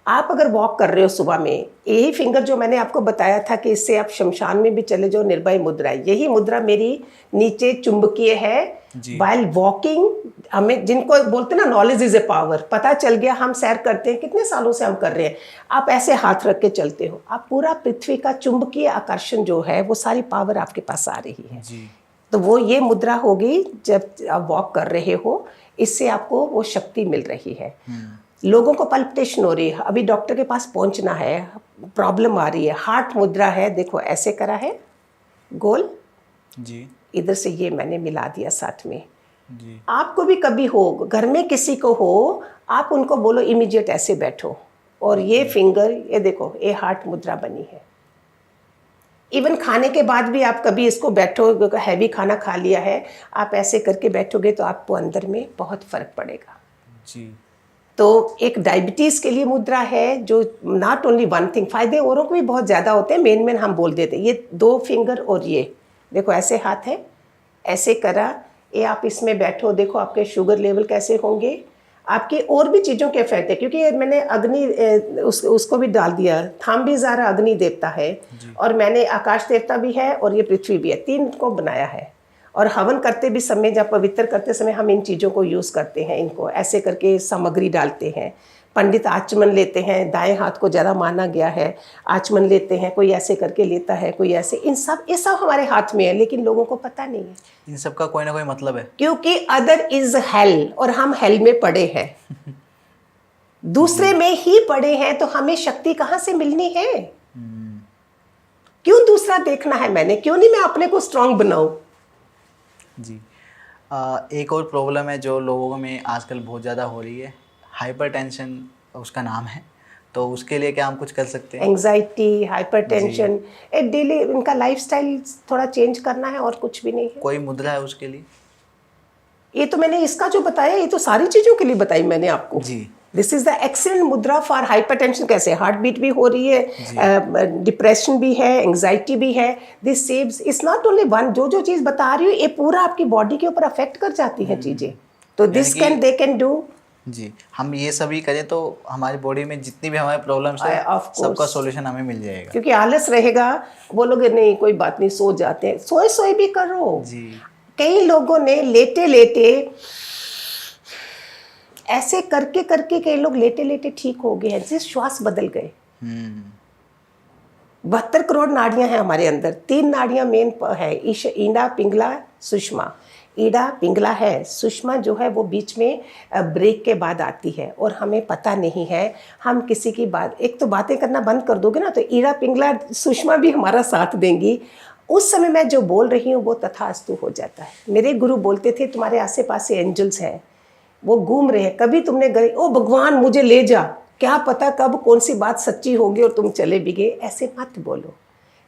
आप अगर वॉक कर रहे हो सुबह में, यही फिंगर जो मैंने आपको बताया था कि इससे आप शमशान में भी चले जाओ, निर्भय मुद्रा है. यही मुद्रा मेरी नीचे चुंबकीय है. वाइल वॉकिंग, हमें जिनको बोलते हैं ना नॉलेज इज ए पावर, पता चल गया. हम सैर करते हैं, कितने सालों से हम कर रहे हैं. आप ऐसे हाथ रख के चलते हो, आप पूरा पृथ्वी का चुंबकीय आकर्षण जो है वो सारी पावर आपके पास आ रही है. जी. तो वो ये मुद्रा होगी जब आप वॉक कर रहे हो, इससे आपको वो शक्ति मिल रही है. लोगों को पल्पिटेशन हो रही है, अभी डॉक्टर के पास पहुंचना है, प्रॉब्लम आ रही है, हार्ट मुद्रा है, देखो ऐसे करा है गोल. जी. इधर से ये मैंने मिला दिया साथ में. जी. आपको भी कभी हो, घर में किसी को हो, आप उनको बोलो इमीडिएट ऐसे बैठो और ये फिंगर, ये देखो ये हार्ट मुद्रा बनी है. इवन खाने के बाद भी आप कभी इसको बैठो, हैवी खाना खा लिया है, आप ऐसे करके बैठोगे तो आपको अंदर में बहुत फर्क पड़ेगा. जी. तो एक डायबिटीज़ के लिए मुद्रा है जो नॉट ओनली वन थिंग, फ़ायदे औरों को भी बहुत ज़्यादा होते हैं, मेन हम बोल देते हैं. ये 2 फिंगर और ये देखो ऐसे हाथ है, ऐसे करा, ये आप इसमें बैठो, देखो आपके शुगर लेवल कैसे होंगे, आपके और भी चीज़ों के इफेक्ट है. क्योंकि मैंने अग्नि उसको भी डाल दिया, थाम भी ज़ारा अग्नि देवता है और मैंने आकाश देवता भी है और ये पृथ्वी भी है, 3 को बनाया है. और हवन करते भी समय, जब पवित्र करते समय हम इन चीज़ों को यूज़ करते हैं, इनको ऐसे करके सामग्री डालते हैं. पंडित आचमन लेते हैं, दाएं हाथ को ज़्यादा माना गया है, आचमन लेते हैं, कोई ऐसे करके लेता है, कोई ऐसे. ये सब हमारे हाथ में है, लेकिन लोगों को पता नहीं है. इन सब का कोई ना कोई मतलब है, क्योंकि अदर इज हेल और हम हेल में पड़े हैं. दूसरे में ही पड़े हैं, तो हमें शक्ति कहाँ से मिलनी है? क्यों दूसरा देखना है मैंने, क्यों नहीं मैं अपने को स्ट्रांग बनाऊं? जी. एक और प्रॉब्लम है जो लोगों में आजकल बहुत ज़्यादा हो रही है, हाइपरटेंशन उसका नाम है. तो उसके लिए क्या हम कुछ कर सकते हैं? एंग्जाइटी, हाइपरटेंशन, एक डेली इनका लाइफस्टाइल थोड़ा चेंज करना है और कुछ भी नहीं है. कोई मुद्रा है उसके लिए? ये तो मैंने इसका जो बताया, ये तो सारी चीज़ों के लिए बताई मैंने आपको. जी. दिस इज द एक्सीलेंट मुद्रा फॉर हाइपरटेंशन. कैसे हार्ट बीट भी हो रही है, डिप्रेशन भी है, एंग्जाइटी भी है. This saves, it's not only one. जो चीज़ बता रही हूँ ये पूरा आपकी बॉडी के ऊपर अफेक्ट कर जाती है चीज़ें. तो दिस दे कैन डू. जी. हम ये सभी करें तो हमारी बॉडी में जितनी भी हमारी प्रॉब्लम्स है सबका सॉल्यूशन हमें मिल जाएगा. क्योंकि आलस रहेगा, बोलोगे नहीं कोई बात नहीं, सो जाते हैं, सोए भी करो. जी. कई लोगों ने लेटे लेटे ऐसे करके कई लोग लेटे लेटे ठीक हो गए हैं, जिस श्वास बदल गए. 72 करोड़ नाड़ियां हैं हमारे अंदर. 3 नाड़ियां मेन है, ईड़ा, पिंगला, सुषमा. ईड़ा पिंगला है, सुषमा जो है वो बीच में ब्रेक के बाद आती है और हमें पता नहीं है. हम किसी की बात, एक तो बातें करना बंद कर दोगे ना, तो ईड़ा पिंगला सुषमा भी हमारा साथ देंगी. उस समय मैं जो बोल रही हूँ वो तथास्तु हो जाता है. मेरे गुरु बोलते थे तुम्हारे आसे पास से एंजल्स हैं, वो घूम रहे हैं. कभी तुमने गए ओ भगवान मुझे ले जा, क्या पता कब कौन सी बात सच्ची होगी और तुम चले भी गए. ऐसे मत बोलो,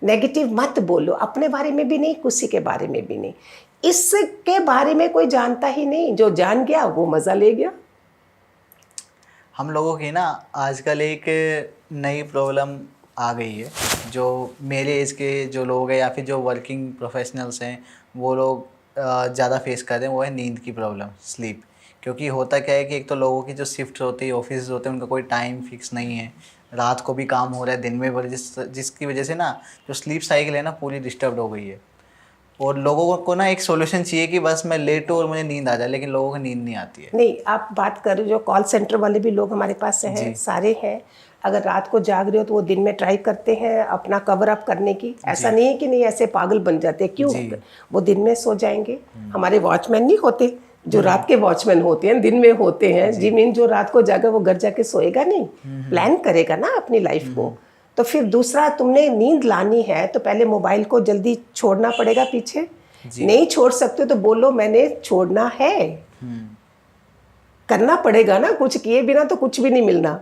नेगेटिव मत बोलो, अपने बारे में भी नहीं, किसी के बारे में भी नहीं. इसके बारे में कोई जानता ही नहीं, जो जान गया वो मज़ा ले गया. हम लोगों की ना आजकल एक नई प्रॉब्लम आ गई है, जो मेरे एज के जो लोग हैं या फिर जो वर्किंग प्रोफेशनल्स हैं वो लोग ज़्यादा फेस कर रहे हैं, वो है नींद की प्रॉब्लम, स्लीप. क्योंकि होता क्या है कि एक तो लोगों की जो शिफ्ट होती है, ऑफिस होते हैं, उनका कोई टाइम फिक्स नहीं है, रात को भी काम हो रहा है, दिन में भी, जिसकी वजह से ना जो स्लीप साइकिल है ना पूरी डिस्टर्ब हो गई है। और लोगों को ना एक सॉल्यूशन चाहिए कि बस मैं लेटूं और मुझे नींद आ जाए, लेकिन लोगों को नींद नहीं आती है। नहीं, आप बात कर रहे हो जो कॉल सेंटर वाले भी लोग हमारे पास हैं, जी। सारे हैं। अगर रात को जाग रहे हो तो वो दिन में ट्राई करते हैं अपना कवर अप करने की। ऐसा नहीं है कि नहीं ऐसे पागल बन जाते हैं, क्यों? जी। वो दिन में सो जाएंगे। हमारे वॉचमैन नहीं होते जो रात के वॉचमैन होते हैं, दिन में होते हैं। जिमीन जो रात को जागा वो घर जाके सोएगा नहीं, प्लान करेगा ना अपनी लाइफ को। तो फिर दूसरा, तुमने नींद लानी है तो पहले मोबाइल को जल्दी छोड़ना पड़ेगा पीछे। नहीं छोड़ सकते तो बोलो मैंने छोड़ना है, करना पड़ेगा ना, कुछ किए बिना तो कुछ भी नहीं मिलना।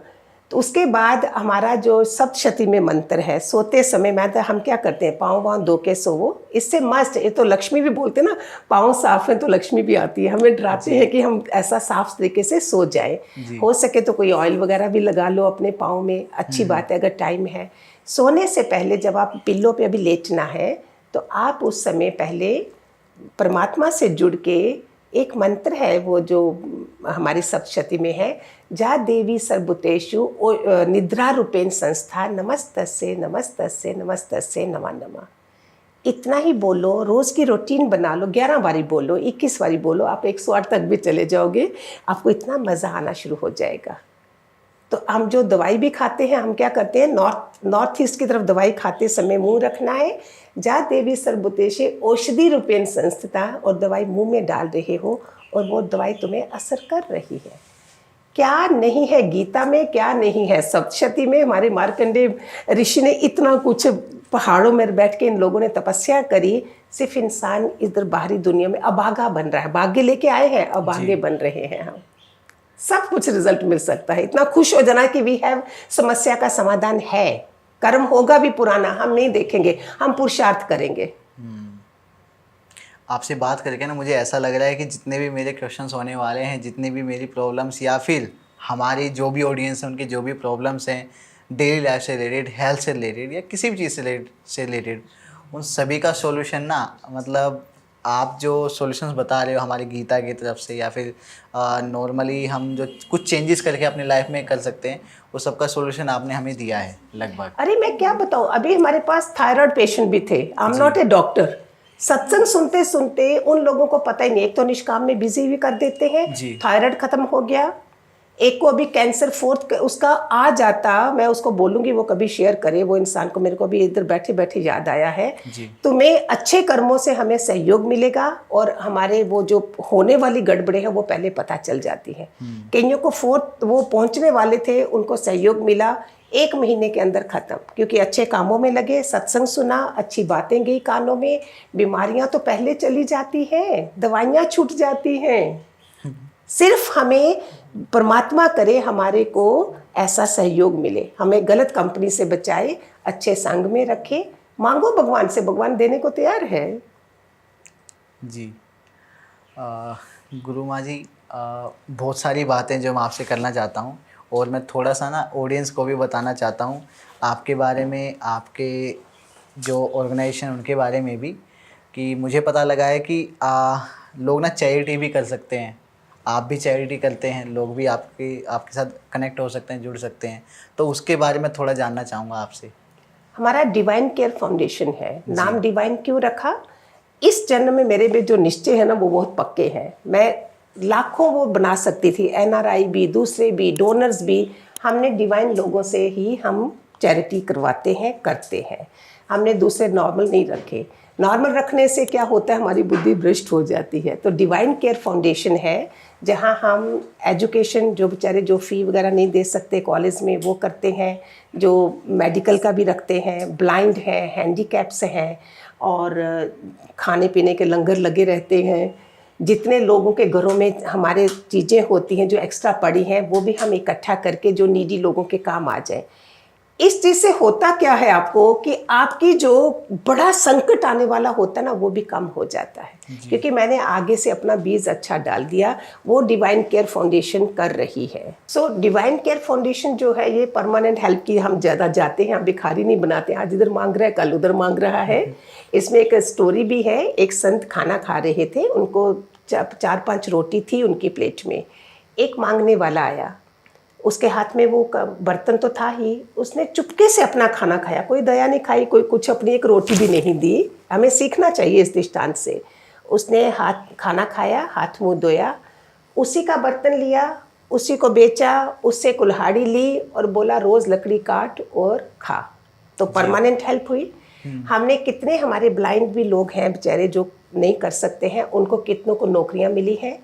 तो उसके बाद हमारा जो सप्तशती में मंत्र है, सोते समय मैं तो हम क्या करते हैं, पाँव वाँव धो के सोवो। इससे मस्त, ये तो लक्ष्मी भी बोलते हैं ना, पाँव साफ है तो लक्ष्मी भी आती है। हमें डराते हैं कि हम ऐसा साफ तरीके से सो जाए। हो सके तो कोई ऑयल वगैरह भी लगा लो अपने पाँव में, अच्छी बात है अगर टाइम है। सोने से पहले जब आप पिल्लो पे अभी लेटना है तो आप उस समय पहले परमात्मा से जुड़ के एक मंत्र है वो जो हमारी सप्तशती में है, जा देवी सर्वभूतेषु निद्रा रूपेण संस्था नमस्तस्ये नमस्तस्ये नमस्तस्ये नमः नमः। इतना ही बोलो, रोज़ की रूटीन बना लो, 11 बारी बोलो, 21 बारी बोलो, आप 108 तक भी चले जाओगे। आपको इतना मज़ा आना शुरू हो जाएगा। तो हम जो दवाई भी खाते हैं, हम क्या करते हैं, नॉर्थ ईस्ट की तरफ दवाई खाते समय मुंह रखना है, जा देवी सर्वभूतेषु औषधि रूपेण संस्थिता, और दवाई मुंह में डाल रहे हो और वो दवाई तुम्हें असर कर रही है। क्या नहीं है गीता में, क्या नहीं है सप्तशती में। हमारे मार्कंडेय ऋषि ने इतना कुछ, पहाड़ों में बैठ के इन लोगों ने तपस्या करी। सिर्फ इंसान इधर बाहरी दुनिया में अभागा बन रहा है, भाग्य लेके आए हैं, अभागे बन रहे हैं हम। सब कुछ रिजल्ट मिल सकता है। इतना खुश हो जाना कि वी हैव, समस्या का समाधान है। कर्म होगा भी पुराना, हम नहीं देखेंगे, हम पुरुषार्थ करेंगे। आपसे बात करके ना मुझे ऐसा लग रहा है कि जितने भी मेरे क्वेश्चंस होने वाले हैं, जितने भी मेरी प्रॉब्लम्स, या फिर हमारी जो भी ऑडियंस है उनके जो भी प्रॉब्लम्स हैं, डेली लाइफ से रिलेटेड, हेल्थ से रिलेटेड, या किसी भी चीज़ से रिलेटेड, उन सभी का सॉल्यूशन ना, मतलब आप जो सॉल्यूशंस बता रहे हो हमारी गीता की तरफ से, या फिर नॉर्मली हम जो कुछ चेंजेस करके अपनी लाइफ में कर सकते हैं, वो सबका सॉल्यूशन आपने हमें दिया है लगभग। अरे मैं क्या बताऊँ, अभी हमारे पास थायराइड पेशेंट भी थे। I am not a doctor. सत्संग सुनते सुनते उन लोगों को पता ही नहीं, एक तो निष्काम में बिजी भी कर देते हैं, थायराइड खत्म हो गया। एक को अभी कैंसर फोर्थ उसका आ जाता, मैं उसको बोलूँगी वो कभी शेयर करे वो इंसान को, मेरे को भी इधर बैठे बैठे याद आया है। तुम्हें अच्छे कर्मों से हमें सहयोग मिलेगा और हमारे वो जो होने वाली गड़बड़े हैं वो पहले पता चल जाती है। कईयों को फोर्थ वो पहुँचने वाले थे, उनको सहयोग मिला, 1 महीने के अंदर ख़त्म, क्योंकि अच्छे कामों में लगे, सत्संग सुना, अच्छी बातें गई कानों में। बीमारियां तो पहले चली जाती हैं, दवाइयाँ छूट जाती हैं। सिर्फ हमें परमात्मा करे हमारे को ऐसा सहयोग मिले, हमें गलत कंपनी से बचाए, अच्छे संग में रखे, मांगो भगवान से, भगवान देने को तैयार है। जी गुरु माँ जी, बहुत सारी बातें जो मैं आपसे करना चाहता हूँ, और मैं थोड़ा सा ना ऑडियंस को भी बताना चाहता हूँ आपके बारे में, आपके जो ऑर्गेनाइजेशन उनके बारे में भी, कि मुझे पता लगा है कि लोग ना चैरिटी भी कर सकते हैं, आप भी चैरिटी करते हैं, लोग भी आपके साथ कनेक्ट हो सकते हैं, जुड़ सकते हैं, तो उसके बारे में थोड़ा जानना चाहूँगा आपसे। हमारा डिवाइन केयर फाउंडेशन है। नाम डिवाइन क्यों रखा? इस जन्म में मेरे में जो निश्चय है ना वो बहुत पक्के हैं। मैं लाखों वो बना सकती थी, NRI भी, दूसरे भी, डोनर्स भी। हमने डिवाइन लोगों से ही हम चैरिटी करवाते हैं, करते हैं। हमने दूसरे नॉर्मल नहीं रखे। नॉर्मल रखने से क्या होता है, हमारी बुद्धि भ्रष्ट हो जाती है। तो डिवाइन केयर फाउंडेशन है जहाँ हम एजुकेशन, जो बेचारे जो फ़ी वगैरह नहीं दे सकते कॉलेज में, वो करते हैं। जो मेडिकल का भी रखते हैं, ब्लाइंड है, हैंडीकैप्स हैं, और खाने पीने के लंगर लगे रहते हैं। जितने लोगों के घरों में हमारे चीज़ें होती हैं जो एक्स्ट्रा पड़ी हैं, वो भी हम इकट्ठा करके जो नीडी लोगों के काम आ जाए। इस चीज से होता क्या है आपको कि आपकी जो बड़ा संकट आने वाला होता है ना वो भी कम हो जाता है, क्योंकि मैंने आगे से अपना बीज अच्छा डाल दिया। वो डिवाइन केयर फाउंडेशन कर रही है। सो डिवाइन केयर फाउंडेशन जो है ये परमानेंट हेल्प की, हम ज़्यादा जाते हैं, हम भिखारी नहीं बनाते हैं, आज इधर मांग रहा है कल उधर मांग रहा है। इसमें एक स्टोरी भी है। एक संत खाना खा रहे थे, उनको 4-5 रोटी थी उनकी प्लेट में। एक मांगने वाला आया, उसके हाथ में वो बर्तन तो था ही, उसने चुपके से अपना खाना खाया, कोई दया नहीं खाई, कोई कुछ, अपनी एक रोटी भी नहीं दी। हमें सीखना चाहिए इस दृष्टांत से। उसने खाना खाया, हाथ मुंह धोया, उसी का बर्तन लिया, उसी को बेचा, उससे कुल्हाड़ी ली और बोला रोज़ लकड़ी काट और खा। तो परमानेंट हेल्प हुई। हमने कितने, हमारे ब्लाइंड भी लोग हैं बेचारे जो नहीं कर सकते हैं, उनको कितनों को नौकरियां मिली हैं।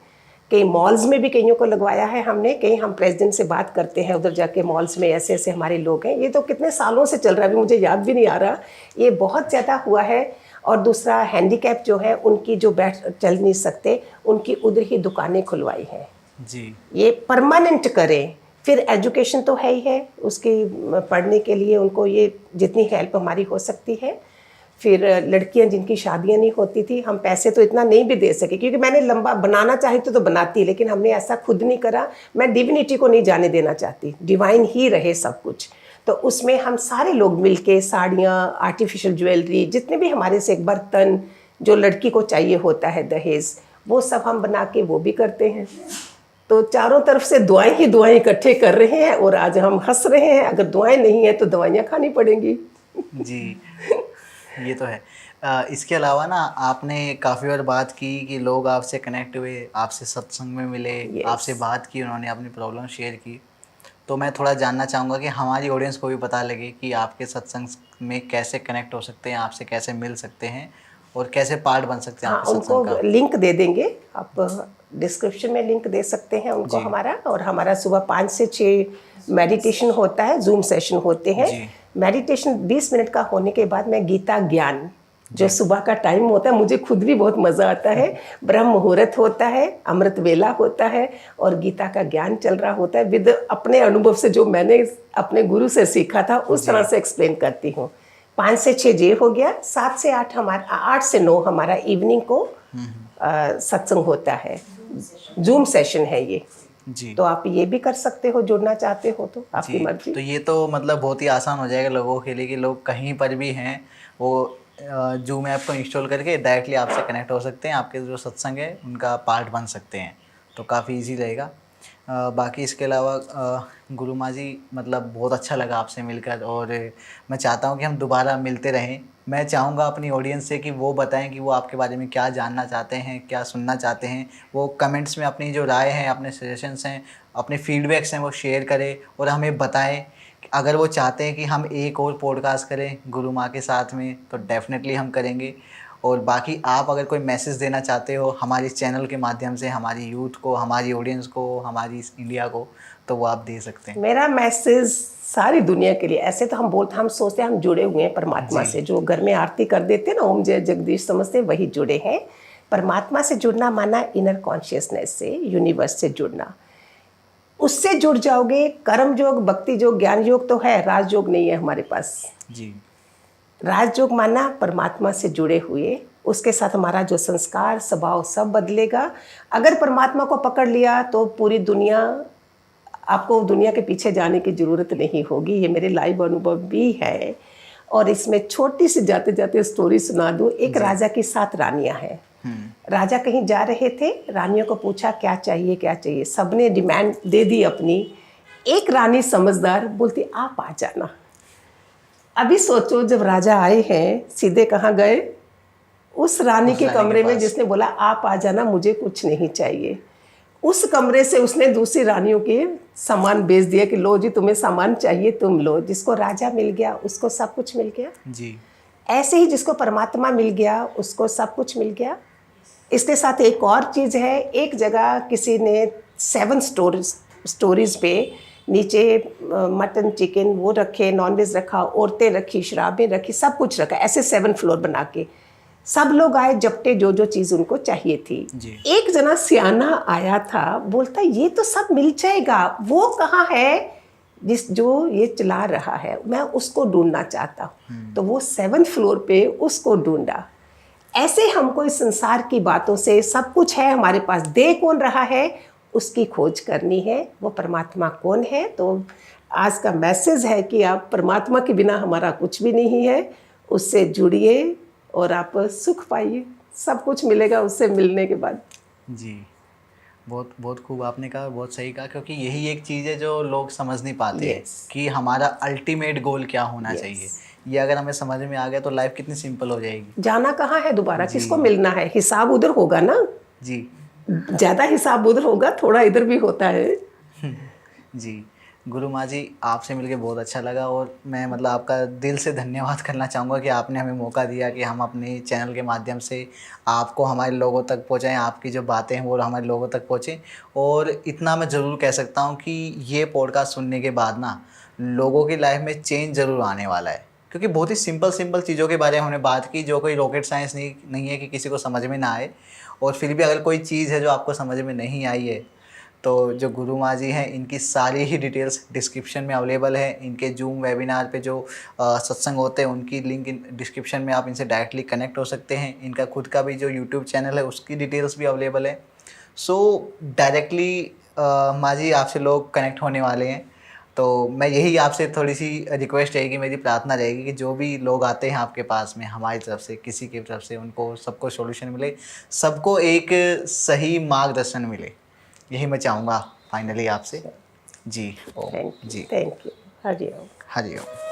कई मॉल्स में भी कईयों को लगवाया है हमने। कहीं हम प्रेसिडेंट से बात करते हैं, उधर जाके मॉल्स में ऐसे ऐसे हमारे लोग हैं। ये तो कितने सालों से चल रहा है, अभी मुझे याद भी नहीं आ रहा, ये बहुत ज़्यादा हुआ है। और दूसरा हैंडीकैप जो है, उनकी जो चल नहीं सकते, उनकी उधर ही दुकानें खुलवाई हैं जी। ये परमानेंट करें। फिर एजुकेशन तो है ही है, उसकी पढ़ने के लिए उनको ये जितनी हेल्प हमारी हो सकती है। फिर लड़कियां जिनकी शादियां नहीं होती थी, हम पैसे तो इतना नहीं भी दे सके, क्योंकि मैंने लंबा बनाना चाहती तो बनाती, लेकिन हमने ऐसा खुद नहीं करा। मैं डिविनिटी को नहीं जाने देना चाहती, डिवाइन ही रहे सब कुछ। तो उसमें हम सारे लोग मिलके साड़ियाँ, आर्टिफिशियल ज्वेलरी, जितने भी हमारे से बर्तन जो लड़की को चाहिए होता है दहेज, वो सब हम बना के वो भी करते हैं। तो चारों तरफ से दुआएं ही दुआएं इकट्ठे कर रहे हैं और आज हम हंस रहे हैं। अगर दुआएं नहीं है तो दवाइयाँ खानी पड़ेंगी। जी, ये तो है। इसके अलावा ना आपने काफ़ी बार बात की कि लोग आपसे कनेक्ट हुए, आपसे सत्संग में मिले, Yes. आपसे बात की, उन्होंने अपनी प्रॉब्लम शेयर की। तो मैं थोड़ा जानना चाहूँगा कि हमारी ऑडियंस को भी पता लगे कि आपके सत्संग में कैसे कनेक्ट हो सकते हैं, आपसे कैसे मिल सकते हैं और कैसे पार्ट बन सकते हैं हाँ, आपके सत्संग उनको का। लिंक दे देंगे, आप डिस्क्रिप्शन में लिंक दे सकते हैं उनको जी। हमारा। और हमारा सुबह 5 से 6 मेडिटेशन होता है, जूम सेशन होते हैं। जी। मेडिटेशन 20 मिनट का होने के बाद मैं गीता ज्ञान, जो सुबह का टाइम होता है, मुझे खुद भी बहुत मज़ा आता है। ब्रह्म मुहूर्त होता है, अमृत वेला होता है और गीता का ज्ञान चल रहा होता है। विद अपने अनुभव से, जो मैंने अपने गुरु से सीखा था, उस तरह से एक्सप्लेन करती हूँ। 5 से 6 ये हो गया। 7 से 8 हमारा, 8 से 9 हमारा इवनिंग को सत्संग होता है, जूम सेशन है ये। जी। तो आप ये भी कर सकते हो, जुड़ना चाहते हो तो आपकी जी, मर्जी। तो ये तो मतलब बहुत ही आसान हो जाएगा लोगों के लिए कि लोग कहीं पर भी हैं, वो जूम ऐप को इंस्टॉल करके डायरेक्टली आपसे कनेक्ट हो सकते हैं, आपके जो सत्संग है उनका पार्ट बन सकते हैं। तो काफ़ी इजी रहेगा। बाकी इसके अलावा गुरु माँ जी, मतलब बहुत अच्छा लगा आपसे मिलकर और मैं चाहता हूँ कि हम दोबारा मिलते रहें। मैं चाहूँगा अपनी ऑडियंस से कि वो बताएं कि वो आपके बारे में क्या जानना चाहते हैं, क्या सुनना चाहते हैं। वो कमेंट्स में अपनी जो राय हैं, अपने सजेशंस हैं, अपने फीडबैक्स हैं, वो शेयर करें और हमें बताएं। अगर वो चाहते हैं कि हम एक और पॉडकास्ट करें गुरु माँ के साथ में, तो डेफिनेटली हम करेंगे। और बाकी आप अगर कोई मैसेज देना चाहते हो हमारे चैनल के माध्यम से, हमारी यूथ को, हमारी ऑडियंस को, हमारी इंडिया को, तो वो आप दे सकते हैं। मेरा मैसेज सारी दुनिया के लिए, ऐसे तो हम सोचते हैं हम जुड़े हुए हैं परमात्मा से, जो घर में आरती कर देते हैं ना, ओम जय जगदीश समझते हैं, वही जुड़े हैं। परमात्मा से जुड़ना माना इनर कॉन्शियसनेस से, यूनिवर्स से जुड़ना। उससे जुड़ जाओगे। कर्म योग, भक्ति योग, ज्ञान योग तो है, राजयोग नहीं है हमारे पास। जी। राजयोग माना परमात्मा से जुड़े हुए, उसके साथ हमारा जो संस्कार स्वभाव सब बदलेगा। अगर परमात्मा को पकड़ लिया तो पूरी दुनिया, आपको दुनिया के पीछे जाने की ज़रूरत नहीं होगी। ये मेरे लाइव अनुभव भी है। और इसमें छोटी सी जाते जाते स्टोरी सुना दूँ। एक राजा की 7 रानियां हैं। राजा कहीं जा रहे थे, रानियों को पूछा क्या चाहिए क्या चाहिए, सबने डिमांड दे दी अपनी। एक रानी समझदार बोलती आप आ जाना। अभी सोचो, जब राजा आए हैं, सीधे कहाँ गए? उस रानी के कमरे में जिसने बोला आप आ जाना, मुझे कुछ नहीं चाहिए। उस कमरे से उसने दूसरी रानियों के सामान बेच दिया कि लो जी, तुम्हें सामान चाहिए तुम लो। जिसको राजा मिल गया उसको सब कुछ मिल गया। जी। ऐसे ही जिसको परमात्मा मिल गया उसको सब कुछ मिल गया। इसके साथ एक और चीज़ है। एक जगह किसी ने 7 स्टोरीज पे नीचे मटन चिकन वो रखे, नॉनवेज रखा, औरतें रखी, शराबें रखी, सब कुछ रखा, ऐसे 7 फ्लोर बना के। सब लोग आए, जपटे जो जो चीज़ उनको चाहिए थी। जी। एक जना सियाना आया था, बोलता ये तो सब मिल जाएगा, वो कहाँ है? जिस जो ये चला रहा है मैं उसको ढूंढना चाहता हूँ। तो वो 7th फ्लोर पे उसको ढूंढा। ऐसे हमको इस संसार की बातों से सब कुछ है हमारे पास, दे कौन रहा है उसकी खोज करनी है, वो परमात्मा कौन है। तो आज का मैसेज है कि आप परमात्मा के बिना हमारा कुछ भी नहीं है, उससे जुड़िए और आप सुख पाइए, सब कुछ मिलेगा उससे मिलने के बाद। जी, बहुत बहुत खूब आपने कहा, बहुत सही कहा, क्योंकि यही एक चीज़ है जो लोग समझ नहीं पाते हैं Yes. कि हमारा अल्टीमेट गोल क्या होना Yes. चाहिए। ये अगर हमें समझ में आ गया तो लाइफ कितनी सिंपल हो जाएगी। जाना कहाँ है दोबारा, जी। किसको मिलना है, हिसाब उधर होगा ना, जी ज़्यादा हिसाब उधर होगा, थोड़ा इधर भी होता है। जी, गुरु माँ जी आपसे मिलके बहुत अच्छा लगा, और मैं मतलब आपका दिल से धन्यवाद करना चाहूँगा कि आपने हमें मौका दिया कि हम अपने चैनल के माध्यम से आपको हमारे लोगों तक पहुँचाएँ, आपकी जो बातें हैं वो हमारे लोगों तक पहुँचें। और इतना मैं ज़रूर कह सकता हूँ कि ये पॉडकास्ट सुनने के बाद ना लोगों की लाइफ में चेंज ज़रूर आने वाला है, क्योंकि बहुत ही सिंपल चीज़ों के बारे में हमने बात की, जो कोई रॉकेट साइंस नहीं है कि किसी को समझ में ना आए। और फिर भी अगर कोई चीज़ है जो आपको समझ में नहीं आई है, तो जो गुरु माँ जी हैं इनकी सारी ही डिटेल्स डिस्क्रिप्शन में अवेलेबल है। इनके जूम वेबिनार पे जो सत्संग होते हैं उनकी लिंक डिस्क्रिप्शन में, आप इनसे डायरेक्टली कनेक्ट हो सकते हैं। इनका खुद का भी जो यूट्यूब चैनल है उसकी डिटेल्स भी अवेलेबल है। सो डायरेक्टली माँ जी आपसे लोग कनेक्ट होने वाले हैं। तो मैं यही आपसे थोड़ी सी रिक्वेस्ट रहेगी, मेरी प्रार्थना रहेगी कि जो भी लोग आते हैं आपके पास में हमारी तरफ से, किसी की तरफ से, उनको सबको सॉल्यूशन मिले, सबको एक सही मार्गदर्शन मिले, यही मैं चाहूँगा फाइनली आपसे। जी ओम। जी थैंक यू, हरिओम। हरिओम।